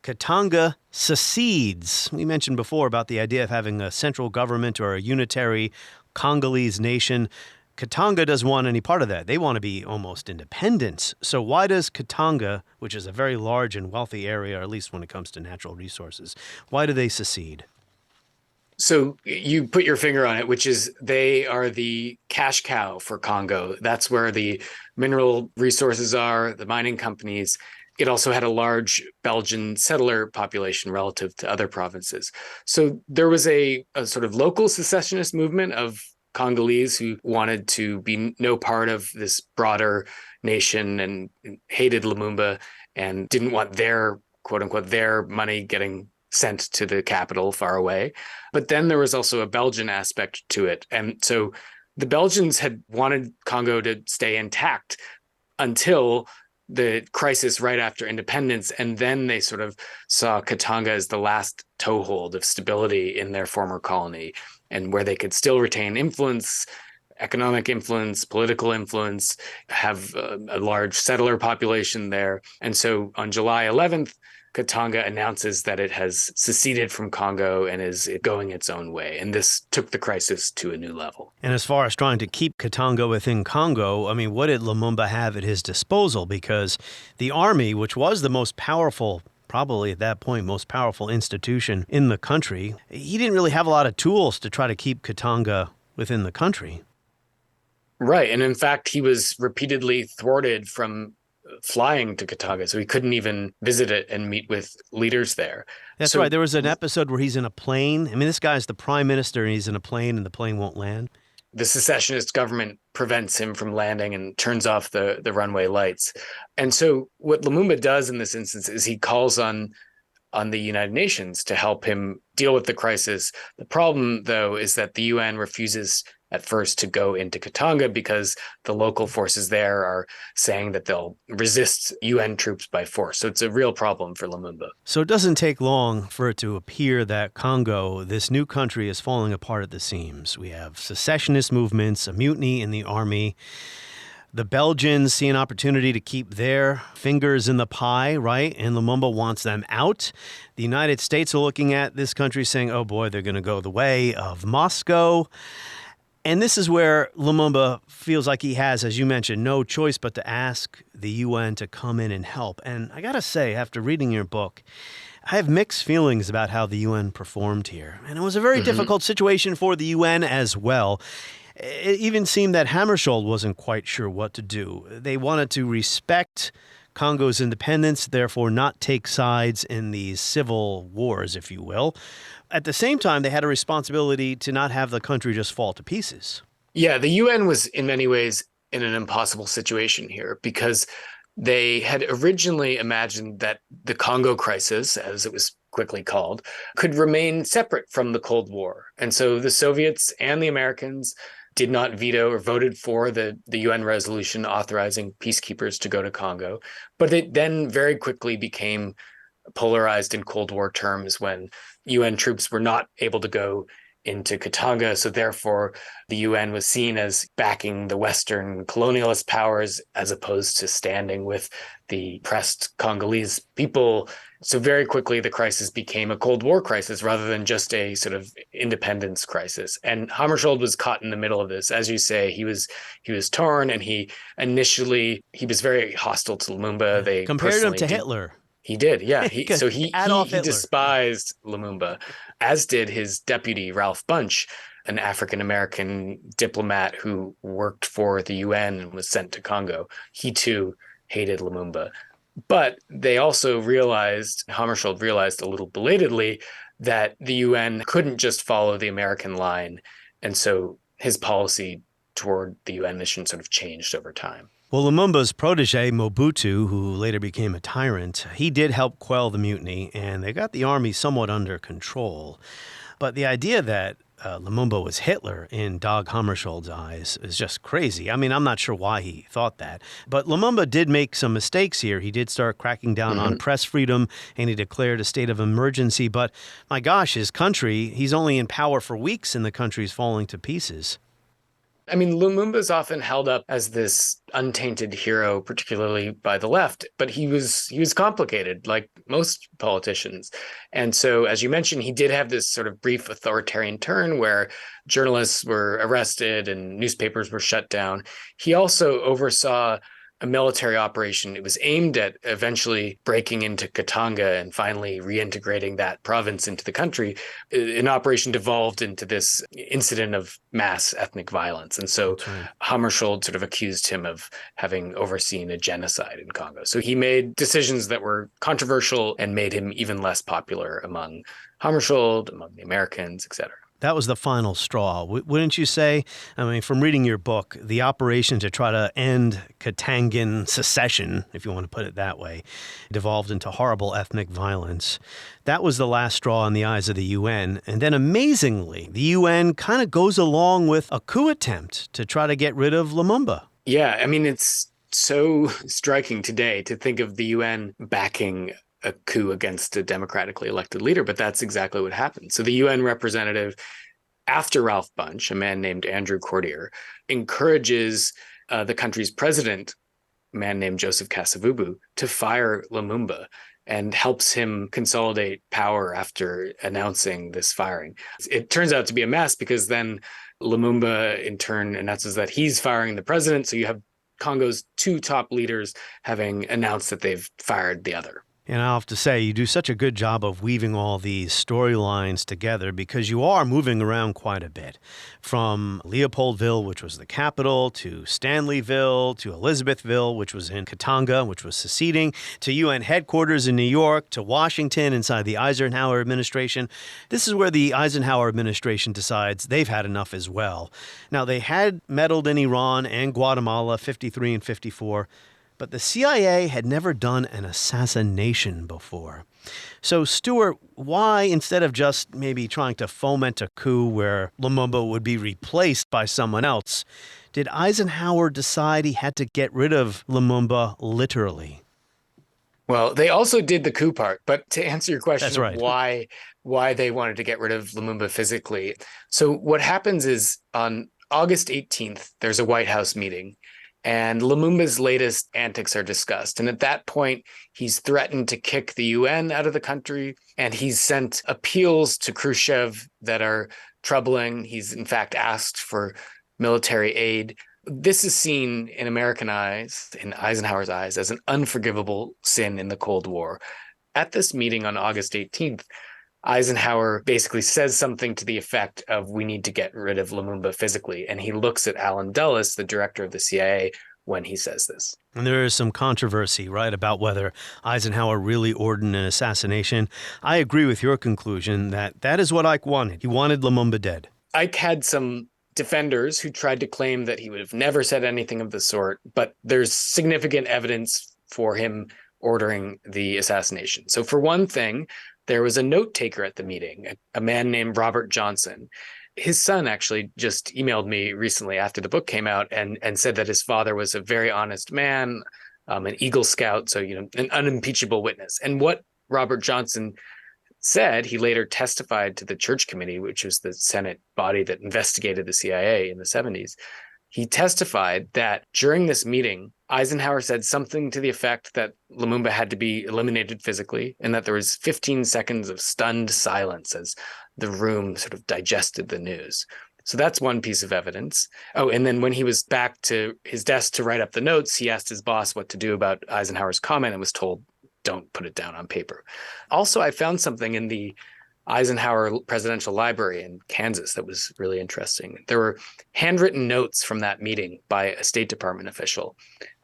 [SPEAKER 1] Katanga secedes. We mentioned before about the idea of having a central government or a unitary Congolese nation. Katanga doesn't want any part of that. They want to be almost independent. So why does Katanga, which is a very large and wealthy area, or at least when it comes to natural resources, why do they secede?
[SPEAKER 3] So you put your finger on it, which is they are the cash cow for Congo. That's where the mineral resources are, the mining companies. it also had a large Belgian settler population relative to other provinces. So there was a sort of local secessionist movement of Congolese who wanted to be no part of this broader nation and hated Lumumba and didn't want their, quote unquote, their money getting sent to the capital far away. But then there was also a Belgian aspect to it. And so the Belgians had wanted Congo to stay intact until the crisis right after independence. And then they sort of saw Katanga as the last toehold of stability in their former colony, and where they could still retain influence, economic influence, political influence, have a large settler population there. And so on July 11th, Katanga announces that it has seceded from Congo and is going its own way. And this took the crisis to a new level.
[SPEAKER 1] And as far as trying to keep Katanga within Congo, I mean, what did Lumumba have at his disposal? Because the army, which was the most powerful, probably at that point, most powerful institution in the country, he didn't really have a lot of tools to try to keep Katanga within the country.
[SPEAKER 3] Right. And in fact, he was repeatedly thwarted from flying to Katanga, so he couldn't even visit it and meet with leaders there.
[SPEAKER 1] That's right. There was an episode where he's in a plane. I mean, this guy's the prime minister, and he's in a plane, and the plane won't land.
[SPEAKER 3] The secessionist government prevents him from landing and turns off the runway lights. And so what Lumumba does in this instance is he calls on the United Nations to help him deal with the crisis. The problem, though, is that the UN refuses at first to go into Katanga because the local forces there are saying that they'll resist UN troops by force. So it's a real problem for Lumumba.
[SPEAKER 1] So it doesn't take long for it to appear that Congo, this new country, is falling apart at the seams. We have secessionist movements, a mutiny in the army. The Belgians see an opportunity to keep their fingers in the pie, right? And Lumumba wants them out. The United States are looking at this country saying, oh boy, they're going to go the way of Moscow. And this is where Lumumba feels like he has, as you mentioned, no choice but to ask the UN to come in and help. And I got to say, after reading your book, I have mixed feelings about how the UN performed here. And it was a very difficult situation for the UN as well. It even seemed that Hammarskjöld wasn't quite sure what to do. They wanted to respect Congo's independence, therefore not take sides in these civil wars, if you will. At the same time, they had a responsibility to not have the country just fall to pieces.
[SPEAKER 3] Yeah, the UN was in many ways in an impossible situation here because they had originally imagined that the Congo crisis, as it was quickly called, could remain separate from the Cold War. And so the Soviets and the Americans did not veto or voted for the UN resolution authorizing peacekeepers to go to Congo. But it then very quickly became polarized in Cold War terms when UN troops were not able to go into Katanga. So therefore, the UN was seen as backing the Western colonialist powers as opposed to standing with the oppressed Congolese people. So very quickly, the crisis became a Cold War crisis rather than just a sort of independence crisis. And Hammarskjöld was caught in the middle of this. As you say, he was torn, and he was very hostile to Lumumba. They
[SPEAKER 1] compared him to Hitler.
[SPEAKER 3] He did, yeah. He
[SPEAKER 1] Hitler
[SPEAKER 3] despised Lumumba, as did his deputy, Ralph Bunche, an African-American diplomat who worked for the UN and was sent to Congo. He too hated Lumumba. But they also Hammarskjöld realized a little belatedly, that the UN couldn't just follow the American line. And so his policy toward the UN mission sort of changed over time.
[SPEAKER 1] Well, Lumumba's protege, Mobutu, who later became a tyrant, he did help quell the mutiny, and they got the army somewhat under control. But the idea that Lumumba was Hitler in Dag Hammarskjöld's eyes is just crazy. I mean, I'm not sure why he thought that. But Lumumba did make some mistakes here. He did start cracking down on press freedom, and he declared a state of emergency. But my gosh, his country, he's only in power for weeks, and the country's falling to pieces.
[SPEAKER 3] I mean, Lumumba's often held up as this untainted hero, particularly by the left, but he was complicated, like most politicians. And so, as you mentioned, he did have this sort of brief authoritarian turn where journalists were arrested and newspapers were shut down. He also oversaw a military operation. It was aimed at eventually breaking into Katanga and finally reintegrating that province into the country. An operation devolved into this incident of mass ethnic violence. And so Hammarskjöld sort of accused him of having overseen a genocide in Congo. So he made decisions that were controversial and made him even less popular among Hammarskjöld, among the Americans, etc.
[SPEAKER 1] That was the final straw, wouldn't you say? I mean, from reading your book, the operation to try to end Katangan secession, if you want to put it that way, devolved into horrible ethnic violence. That was the last straw in the eyes of the UN. And then amazingly, the UN kind of goes along with a coup attempt to try to get rid of Lumumba.
[SPEAKER 3] Yeah, I mean, it's so striking today to think of the UN backing a coup against a democratically elected leader, but that's exactly what happened. So the UN representative, after Ralph Bunche, a man named Andrew Cordier, encourages the country's president, a man named Joseph Kasavubu, to fire Lumumba and helps him consolidate power after announcing this firing. It turns out to be a mess because then Lumumba in turn announces that he's firing the president. So you have Congo's two top leaders having announced that they've fired the other.
[SPEAKER 1] And I'll have to say, you do such a good job of weaving all these storylines together because you are moving around quite a bit. From Leopoldville, which was the capital, to Stanleyville, to Elizabethville, which was in Katanga, which was seceding, to UN headquarters in New York, to Washington inside the Eisenhower administration. This is where the Eisenhower administration decides they've had enough as well. Now, they had meddled in Iran and Guatemala, 53 and 54. But the CIA had never done an assassination before. So, Stuart, why, instead of just maybe trying to foment a coup where Lumumba would be replaced by someone else, did Eisenhower decide he had to get rid of Lumumba literally?
[SPEAKER 3] Well, they also did the coup part, but to answer your question
[SPEAKER 1] That's right.
[SPEAKER 3] of why they wanted to get rid of Lumumba physically. So what happens is on August 18th, there's a White House meeting. And Lumumba's latest antics are discussed. And at that point, he's threatened to kick the UN out of the country. And he's sent appeals to Khrushchev that are troubling. He's, in fact, asked for military aid. This is seen in American eyes, in Eisenhower's eyes, as an unforgivable sin in the Cold War. At this meeting on August 18th, Eisenhower basically says something to the effect of, we need to get rid of Lumumba physically. And he looks at Allen Dulles, the director of the CIA, when he says this.
[SPEAKER 1] And there is some controversy, right, about whether Eisenhower really ordered an assassination. I agree with your conclusion that that is what Ike wanted. He wanted Lumumba dead.
[SPEAKER 3] Ike had some defenders who tried to claim that he would have never said anything of the sort, but there's significant evidence for him ordering the assassination. So for one thing, there was a note taker at the meeting, a man named Robert Johnson. His son actually just emailed me recently after the book came out and said that his father was a very honest man, an Eagle Scout, so an unimpeachable witness. And what Robert Johnson said, he later testified to the Church Committee, which was the Senate body that investigated the CIA in the 70s. He testified that during this meeting, Eisenhower said something to the effect that Lumumba had to be eliminated physically and that there was 15 seconds of stunned silence as the room sort of digested the news. So that's one piece of evidence. Oh, and then when he was back to his desk to write up the notes, he asked his boss what to do about Eisenhower's comment and was told, don't put it down on paper. Also, I found something in the Eisenhower Presidential Library in Kansas that was really interesting. There were handwritten notes from that meeting by a State Department official.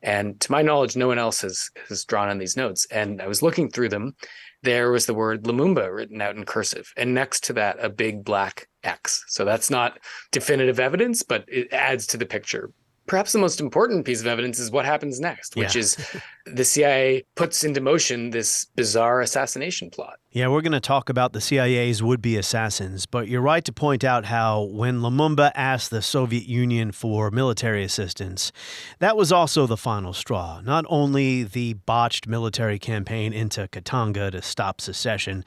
[SPEAKER 3] And to my knowledge, no one else has drawn on these notes. And I was looking through them. There was the word Lumumba written out in cursive. And next to that, a big black X. So that's not definitive evidence, but it adds to the picture. Perhaps the most important piece of evidence is what happens next, which is the CIA puts into motion this bizarre assassination plot.
[SPEAKER 1] Yeah, we're going to talk about the CIA's would-be assassins, but you're right to point out how when Lumumba asked the Soviet Union for military assistance, that was also the final straw. Not only the botched military campaign into Katanga to stop secession,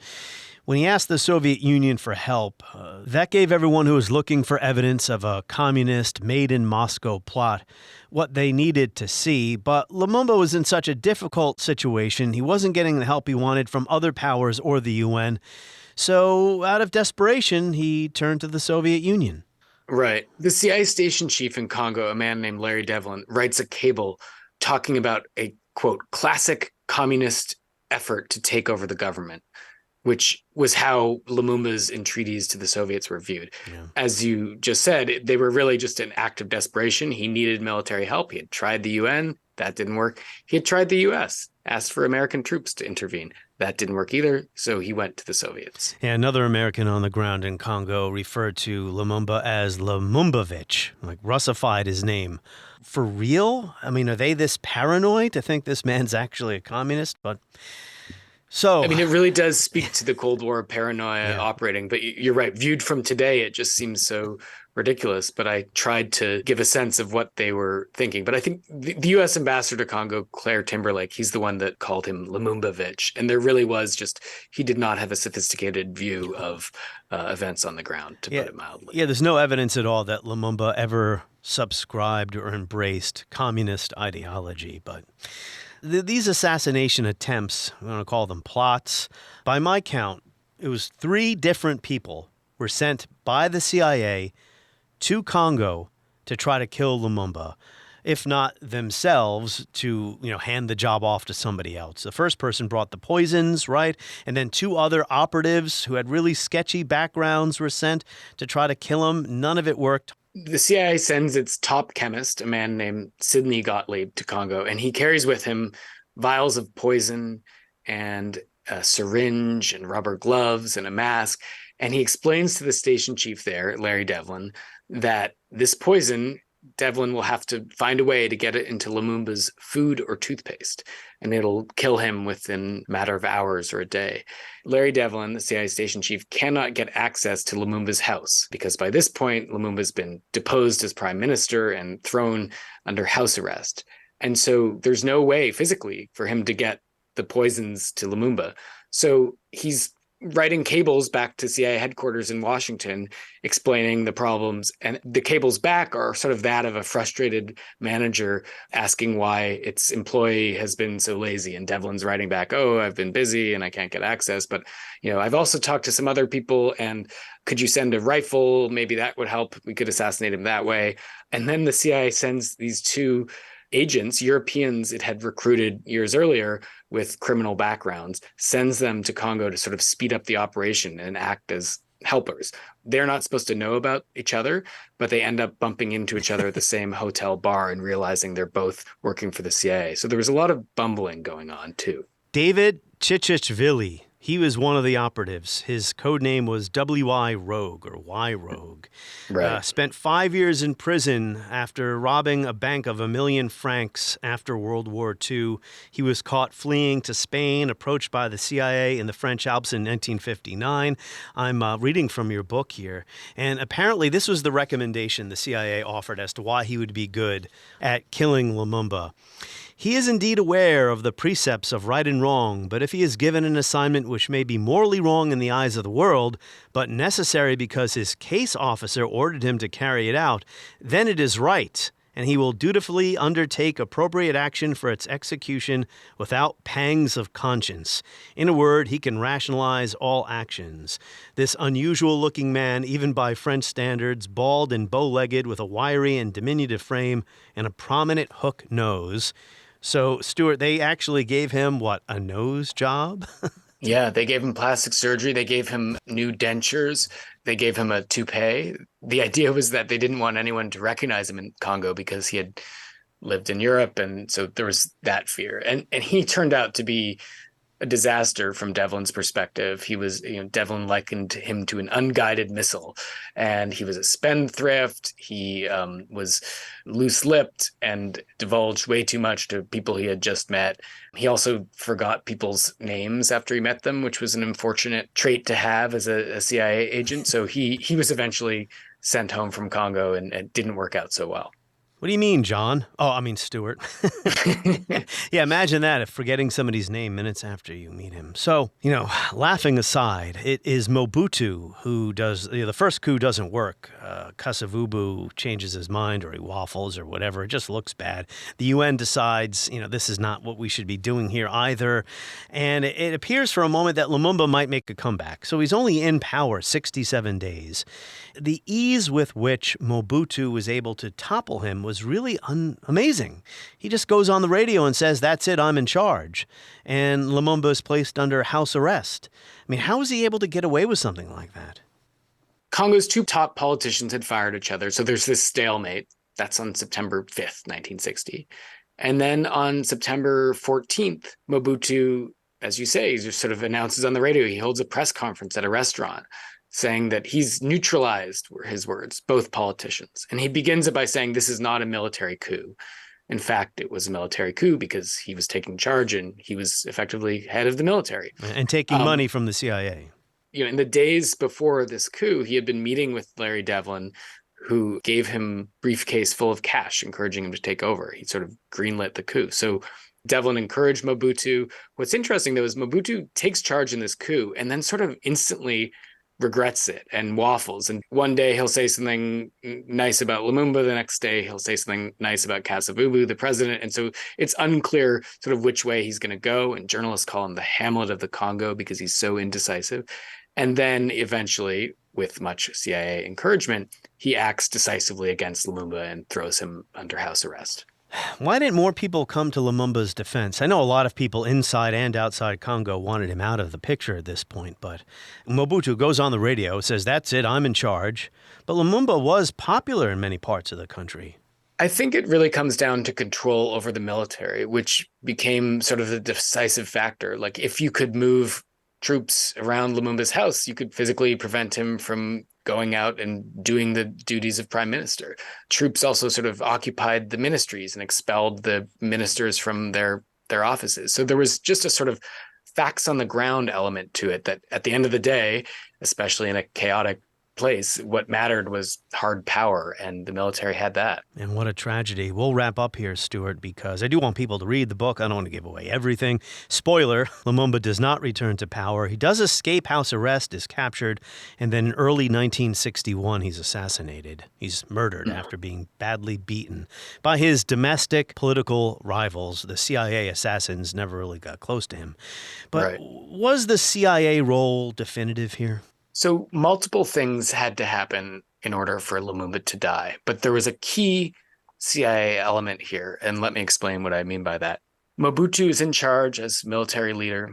[SPEAKER 1] when he asked the Soviet Union for help, that gave everyone who was looking for evidence of a communist made-in-Moscow plot what they needed to see. But Lumumba was in such a difficult situation, he wasn't getting the help he wanted from other powers or the UN. So out of desperation, he turned to the Soviet Union.
[SPEAKER 3] Right. The CIA station chief in Congo, a man named Larry Devlin, writes a cable talking about a, quote, classic communist effort to take over the government, which was how Lumumba's entreaties to the Soviets were viewed. Yeah. As you just said, they were really just an act of desperation. He needed military help. He had tried the UN. That didn't work. He had tried the US, asked for American troops to intervene. That didn't work either, so he went to the Soviets.
[SPEAKER 1] Yeah, another American on the ground in Congo referred to Lumumba as Lumumbavich, like Russified his name. For real? I mean, are they this paranoid to think this man's actually a communist? But so,
[SPEAKER 3] I mean, it really does speak to the Cold War paranoia operating, but you're right. Viewed from today, it just seems so ridiculous, but I tried to give a sense of what they were thinking. But I think the U.S. ambassador to Congo, Claire Timberlake, he's the one that called him Lumumbavich. And there really was just, he did not have a sophisticated view of events on the ground, to put it mildly.
[SPEAKER 1] Yeah, there's no evidence at all that Lumumba ever subscribed or embraced communist ideology. But these assassination attempts, I'm going to call them plots, by my count, it was 3 different people were sent by the CIA to Congo to try to kill Lumumba, if not themselves, to hand the job off to somebody else. The first person brought the poisons, right? And then 2 other operatives who had really sketchy backgrounds were sent to try to kill him. None of it worked.
[SPEAKER 3] The CIA sends its top chemist, a man named Sidney Gottlieb, to Congo, and he carries with him vials of poison and a syringe and rubber gloves and a mask. And he explains to the station chief there, Larry Devlin, that this poison, Devlin will have to find a way to get it into Lumumba's food or toothpaste, and it'll kill him within a matter of hours or a day. Larry Devlin, the CIA station chief, cannot get access to Lumumba's house because by this point, Lumumba's been deposed as prime minister and thrown under house arrest. And so there's no way physically for him to get the poisons to Lumumba. So he's writing cables back to CIA headquarters in Washington explaining the problems. And the cables back are sort of that of a frustrated manager asking why its employee has been so lazy. And Devlin's writing back, oh, I've been busy and I can't get access. But, I've also talked to some other people, and could you send a rifle? Maybe that would help. We could assassinate him that way. And then the CIA sends these 2 agents, Europeans it had recruited years earlier with criminal backgrounds, sends them to Congo to sort of speed up the operation and act as helpers. They're not supposed to know about each other, but they end up bumping into each other at the same hotel bar and realizing they're both working for the CIA. So there was a lot of bumbling going on too.
[SPEAKER 1] David Chichichvili, he was one of the operatives. His code name was W.I. Rogue or Y Rogue.
[SPEAKER 3] Right.
[SPEAKER 1] Spent 5 years in prison after robbing a bank of 1 million francs after World War II. He was caught fleeing to Spain, approached by the CIA in the French Alps in 1959. I'm reading from your book here. And apparently this was the recommendation the CIA offered as to why he would be good at killing Lumumba. He is indeed aware of the precepts of right and wrong, but if he is given an assignment which may be morally wrong in the eyes of the world, but necessary because his case officer ordered him to carry it out, then it is right, and he will dutifully undertake appropriate action for its execution without pangs of conscience. In a word, he can rationalize all actions. This unusual-looking man, even by French standards, bald and bow-legged with a wiry and diminutive frame and a prominent hook nose. So, Stuart, they actually gave him, a nose job?
[SPEAKER 3] Yeah, they gave him plastic surgery. They gave him new dentures. They gave him a toupee. The idea was that they didn't want anyone to recognize him in Congo because he had lived in Europe. And so there was that fear. And he turned out to be a disaster from Devlin's perspective. He was, Devlin likened him to an unguided missile, and he was a spendthrift. He was loose-lipped and divulged way too much to people he had just met. He also forgot people's names after he met them, which was an unfortunate trait to have as a CIA agent. So he was eventually sent home from Congo, and it didn't work out so well.
[SPEAKER 1] What do you mean, John? Oh, I mean, Stuart. Yeah, imagine that, if forgetting somebody's name minutes after you meet him. So, laughing aside, it is Mobutu who does, the first coup doesn't work. Kasavubu changes his mind, or he waffles or whatever. It just looks bad. The UN decides, this is not what we should be doing here either. And it appears for a moment that Lumumba might make a comeback. So he's only in power 67 days. The ease with which Mobutu was able to topple him was really amazing. He just goes on the radio and says, "That's it, I'm in charge." And Lumumba is placed under house arrest. I mean, how was he able to get away with something like that?
[SPEAKER 3] Congo's two top politicians had fired each other, so there's this stalemate. That's on September 5th, 1960. And then on September 14th, Mobutu, as you say, he just sort of announces on the radio, he holds a press conference at a restaurant saying that he's neutralized, were his words, both politicians. And he begins it by saying this is not a military coup. In fact, it was a military coup because he was taking charge and he was effectively head of the military.
[SPEAKER 1] And taking money from the CIA.
[SPEAKER 3] In the days before this coup, he had been meeting with Larry Devlin, who gave him a briefcase full of cash, encouraging him to take over. He sort of greenlit the coup. So Devlin encouraged Mobutu. What's interesting, though, is Mobutu takes charge in this coup and then sort of instantly regrets it and waffles. And one day he'll say something nice about Lumumba. The next day he'll say something nice about Kasavubu, the president. And so it's unclear sort of which way he's going to go. And journalists call him the Hamlet of the Congo because he's so indecisive. And then eventually, with much CIA encouragement, he acts decisively against Lumumba and throws him under house arrest.
[SPEAKER 1] Why didn't more people come to Lumumba's defense? I know a lot of people inside and outside Congo wanted him out of the picture at this point, but Mobutu goes on the radio, says, "That's it, I'm in charge." But Lumumba was popular in many parts of the country.
[SPEAKER 3] I think it really comes down to control over the military, which became sort of the decisive factor. Like, if you could move troops around Lumumba's house, you could physically prevent him from going out and doing the duties of prime minister. Troops also sort of occupied the ministries and expelled the ministers from their offices. So there was just a sort of facts on the ground element to it that at the end of the day, especially in a chaotic place, what mattered was hard power, and the military had that.
[SPEAKER 1] And what a tragedy. We'll wrap up here, Stuart, because I do want people to read the book. I don't want to give away everything. Spoiler, Lumumba does not return to power. He does escape house arrest, is captured, and then in early 1961, he's assassinated. He's murdered after being badly beaten by his domestic political rivals. The CIA assassins never really got close to him. But was the CIA role definitive here?
[SPEAKER 3] So multiple things had to happen in order for Lumumba to die, but there was a key CIA element here, and let me explain what I mean by that. Mobutu is in charge as military leader.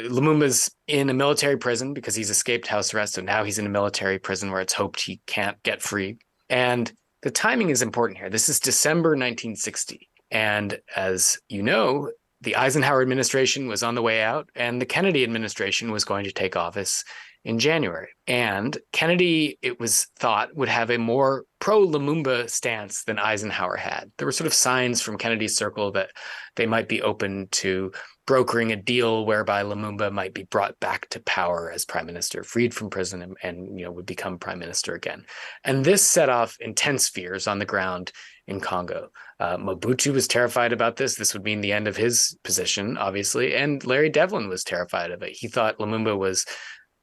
[SPEAKER 3] Lumumba's in a military prison because he's escaped house arrest, so now he's in a military prison where it's hoped he can't get free. And the timing is important here. This is December 1960, and as you know, the Eisenhower administration was on the way out, and the Kennedy administration was going to take office in January. And Kennedy, it was thought, would have a more pro-Lumumba stance than Eisenhower had. There were sort of signs from Kennedy's circle that they might be open to brokering a deal whereby Lumumba might be brought back to power as prime minister, freed from prison, and would become prime minister again. And this set off intense fears on the ground in Congo. Mobutu was terrified about this. This would mean the end of his position, obviously. And Larry Devlin was terrified of it. He thought Lumumba was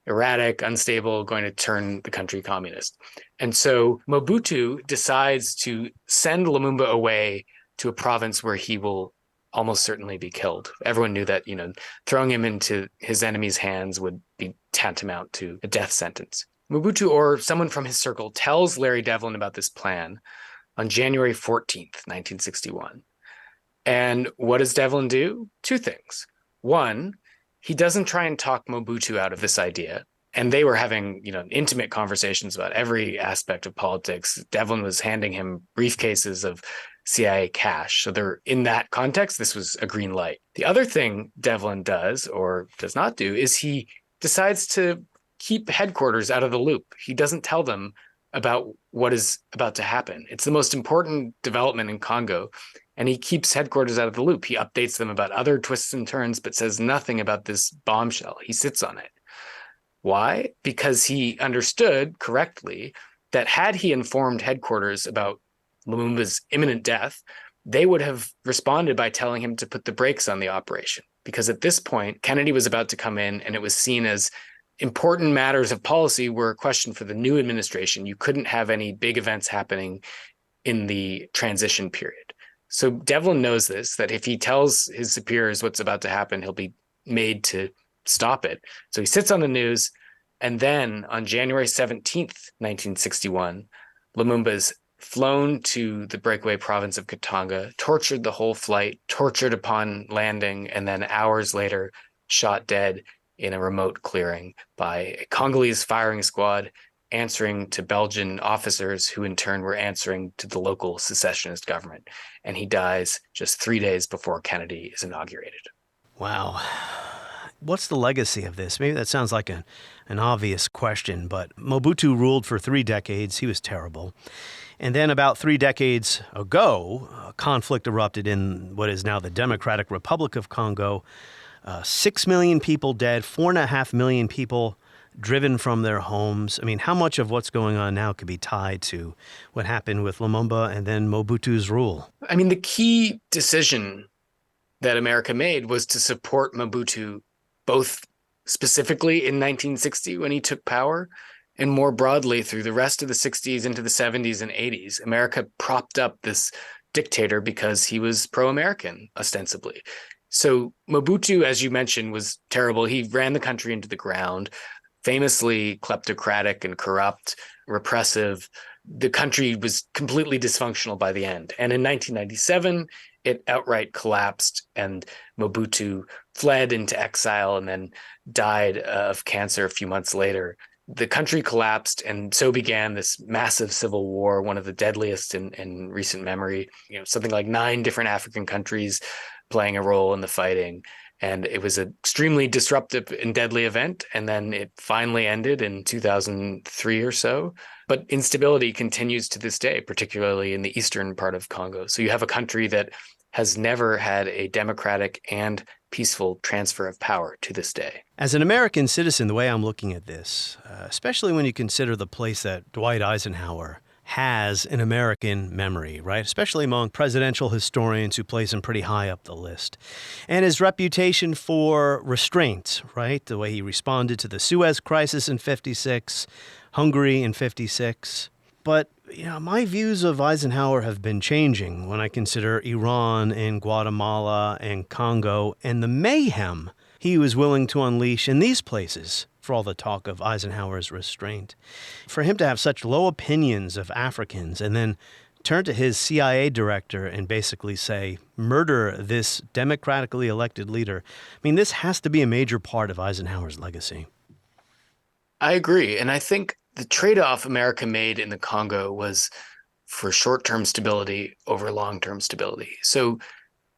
[SPEAKER 3] erratic, unstable, going to turn the country communist. And so Mobutu decides to send Lumumba away to a province where he will almost certainly be killed. Everyone knew that, throwing him into his enemy's hands would be tantamount to a death sentence. Mobutu, or someone from his circle, tells Larry Devlin about this plan on January 14th, 1961. And what does Devlin do? Two things. One, he doesn't try and talk Mobutu out of this idea. And they were having, intimate conversations about every aspect of politics. Devlin was handing him briefcases of CIA cash. So they're in that context, this was a green light. The other thing Devlin does or does not do is he decides to keep headquarters out of the loop. He doesn't tell them about what is about to happen. It's the most important development in Congo. And he keeps headquarters out of the loop. He updates them about other twists and turns, but says nothing about this bombshell. He sits on it. Why? Because he understood correctly that had he informed headquarters about Lumumba's imminent death, they would have responded by telling him to put the brakes on the operation. Because at this point, Kennedy was about to come in, and it was seen as important matters of policy were a question for the new administration. You couldn't have any big events happening in the transition period. So Devlin knows this, that if he tells his superiors what's about to happen, he'll be made to stop it. So he sits on the news. And then on January 17th, 1961, Lumumba is flown to the breakaway province of Katanga, tortured the whole flight, tortured upon landing, and then hours later shot dead in a remote clearing by a Congolese firing squad answering to Belgian officers who in turn were answering to the local secessionist government. And he dies just 3 days before Kennedy is inaugurated.
[SPEAKER 1] Wow. What's the legacy of this? Maybe that sounds like an obvious question, but Mobutu ruled for 3 decades. He was terrible. And then about 3 decades ago, a conflict erupted in what is now the Democratic Republic of Congo. 6 million people dead, 4.5 million people driven from their homes. I mean, how much of what's going on now could be tied to what happened with Lumumba and then Mobutu's rule?
[SPEAKER 3] I mean, the key decision that America made was to support Mobutu, both specifically in 1960 when he took power, and more broadly through the rest of the 60s into the 70s and 80s. America propped up this dictator because he was pro-American, ostensibly. So Mobutu, as you mentioned, was terrible. He ran the country into the ground, famously kleptocratic and corrupt, repressive. The country was completely dysfunctional by the end. And in 1997, it outright collapsed, and Mobutu fled into exile and then died of cancer a few months later. The country collapsed, and so began this massive civil war, one of the deadliest in recent memory. Something like 9 different African countries playing a role in the fighting. And it was an extremely disruptive and deadly event. And then it finally ended in 2003 or so. But instability continues to this day, particularly in the eastern part of Congo. So you have a country that has never had a democratic and peaceful transfer of power to this day.
[SPEAKER 1] As an American citizen, the way I'm looking at this, especially when you consider the place that Dwight Eisenhower has in American memory, right? Especially among presidential historians who place him pretty high up the list. And his reputation for restraint, right? The way he responded to the Suez Crisis in 56, Hungary in 56. But my views of Eisenhower have been changing when I consider Iran and Guatemala and Congo and the mayhem he was willing to unleash in these places for all the talk of Eisenhower's restraint. For him to have such low opinions of Africans and then turn to his CIA director and basically say, murder this democratically elected leader, I mean, this has to be a major part of Eisenhower's legacy.
[SPEAKER 3] I agree. And I think the trade-off America made in the Congo was for short-term stability over long-term stability. So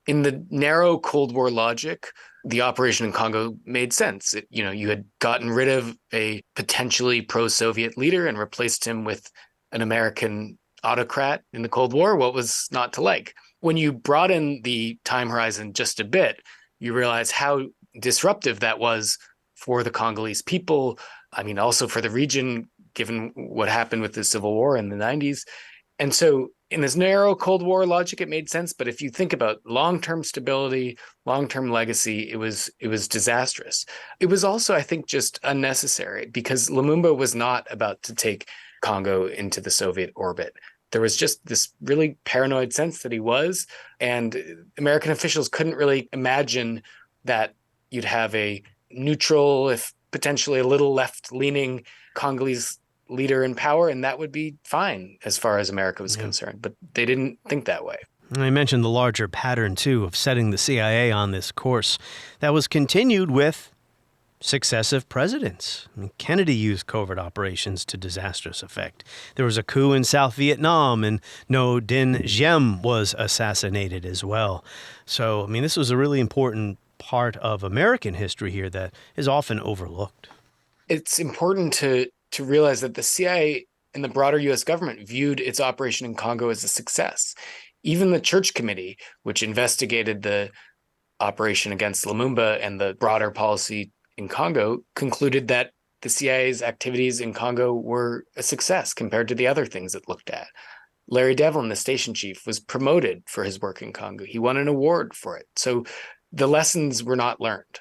[SPEAKER 3] in the narrow Cold War logic, the operation in Congo made sense. You had gotten rid of a potentially pro-Soviet leader and replaced him with an American autocrat in the Cold War. What was not to like? When you broaden the time horizon just a bit, you realize how disruptive that was for the Congolese people. I mean, also for the region, given what happened with the Civil War in the 90s. And so in this narrow Cold War logic, it made sense. But if you think about long-term stability, long-term legacy, it was disastrous. It was also, I think, just unnecessary because Lumumba was not about to take Congo into the Soviet orbit. There was just this really paranoid sense that he was, and American officials couldn't really imagine that you'd have a neutral, if potentially a little left-leaning Congolese leader in power, and that would be fine as far as America was concerned. But they didn't think that way.
[SPEAKER 1] I mentioned the larger pattern, too, of setting the CIA on this course that was continued with successive presidents. I mean, Kennedy used covert operations to disastrous effect. There was a coup in South Vietnam, and Ngo Dinh Diem was assassinated as well. So, I mean, this was a really important part of American history here that is often overlooked.
[SPEAKER 3] It's important to realize that the CIA and the broader U.S. government viewed its operation in Congo as a success. Even the Church Committee, which investigated the operation against Lumumba and the broader policy in Congo, concluded that the CIA's activities in Congo were a success compared to the other things it looked at. Larry Devlin, the station chief, was promoted for his work in Congo. He won an award for it. So the lessons were not learned.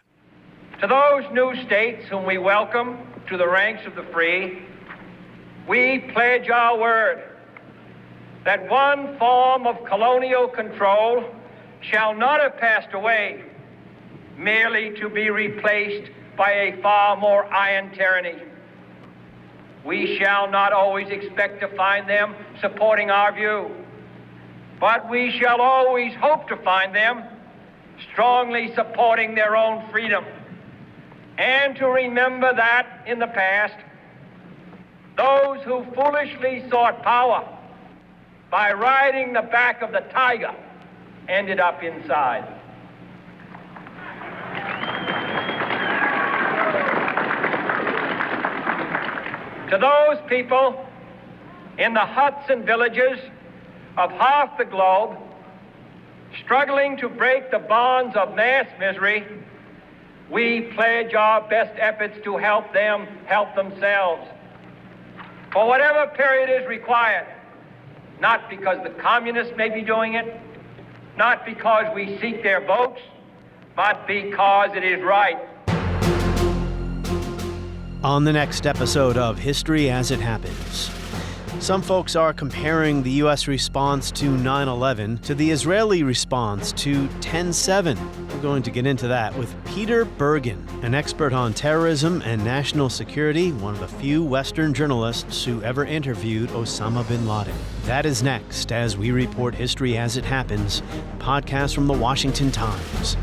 [SPEAKER 5] To those new states whom we welcome to the ranks of the free, we pledge our word that one form of colonial control shall not have passed away merely to be replaced by a far more iron tyranny. We shall not always expect to find them supporting our view, but we shall always hope to find them strongly supporting their own freedom, and to remember that in the past, those who foolishly sought power by riding the back of the tiger ended up inside. To those people in the huts and villages of half the globe struggling to break the bonds of mass misery, we pledge our best efforts to help them help themselves for whatever period is required, not because the communists may be doing it, not because we seek their votes, but because it is right.
[SPEAKER 1] On the next episode of History as It Happens, some folks are comparing the U.S. response to 9/11 to the Israeli response to 10/7. We're going to get into that with Peter Bergen, an expert on terrorism and national security, one of the few Western journalists who ever interviewed Osama bin Laden. That is next as we report History as It Happens, a podcast from the Washington Times.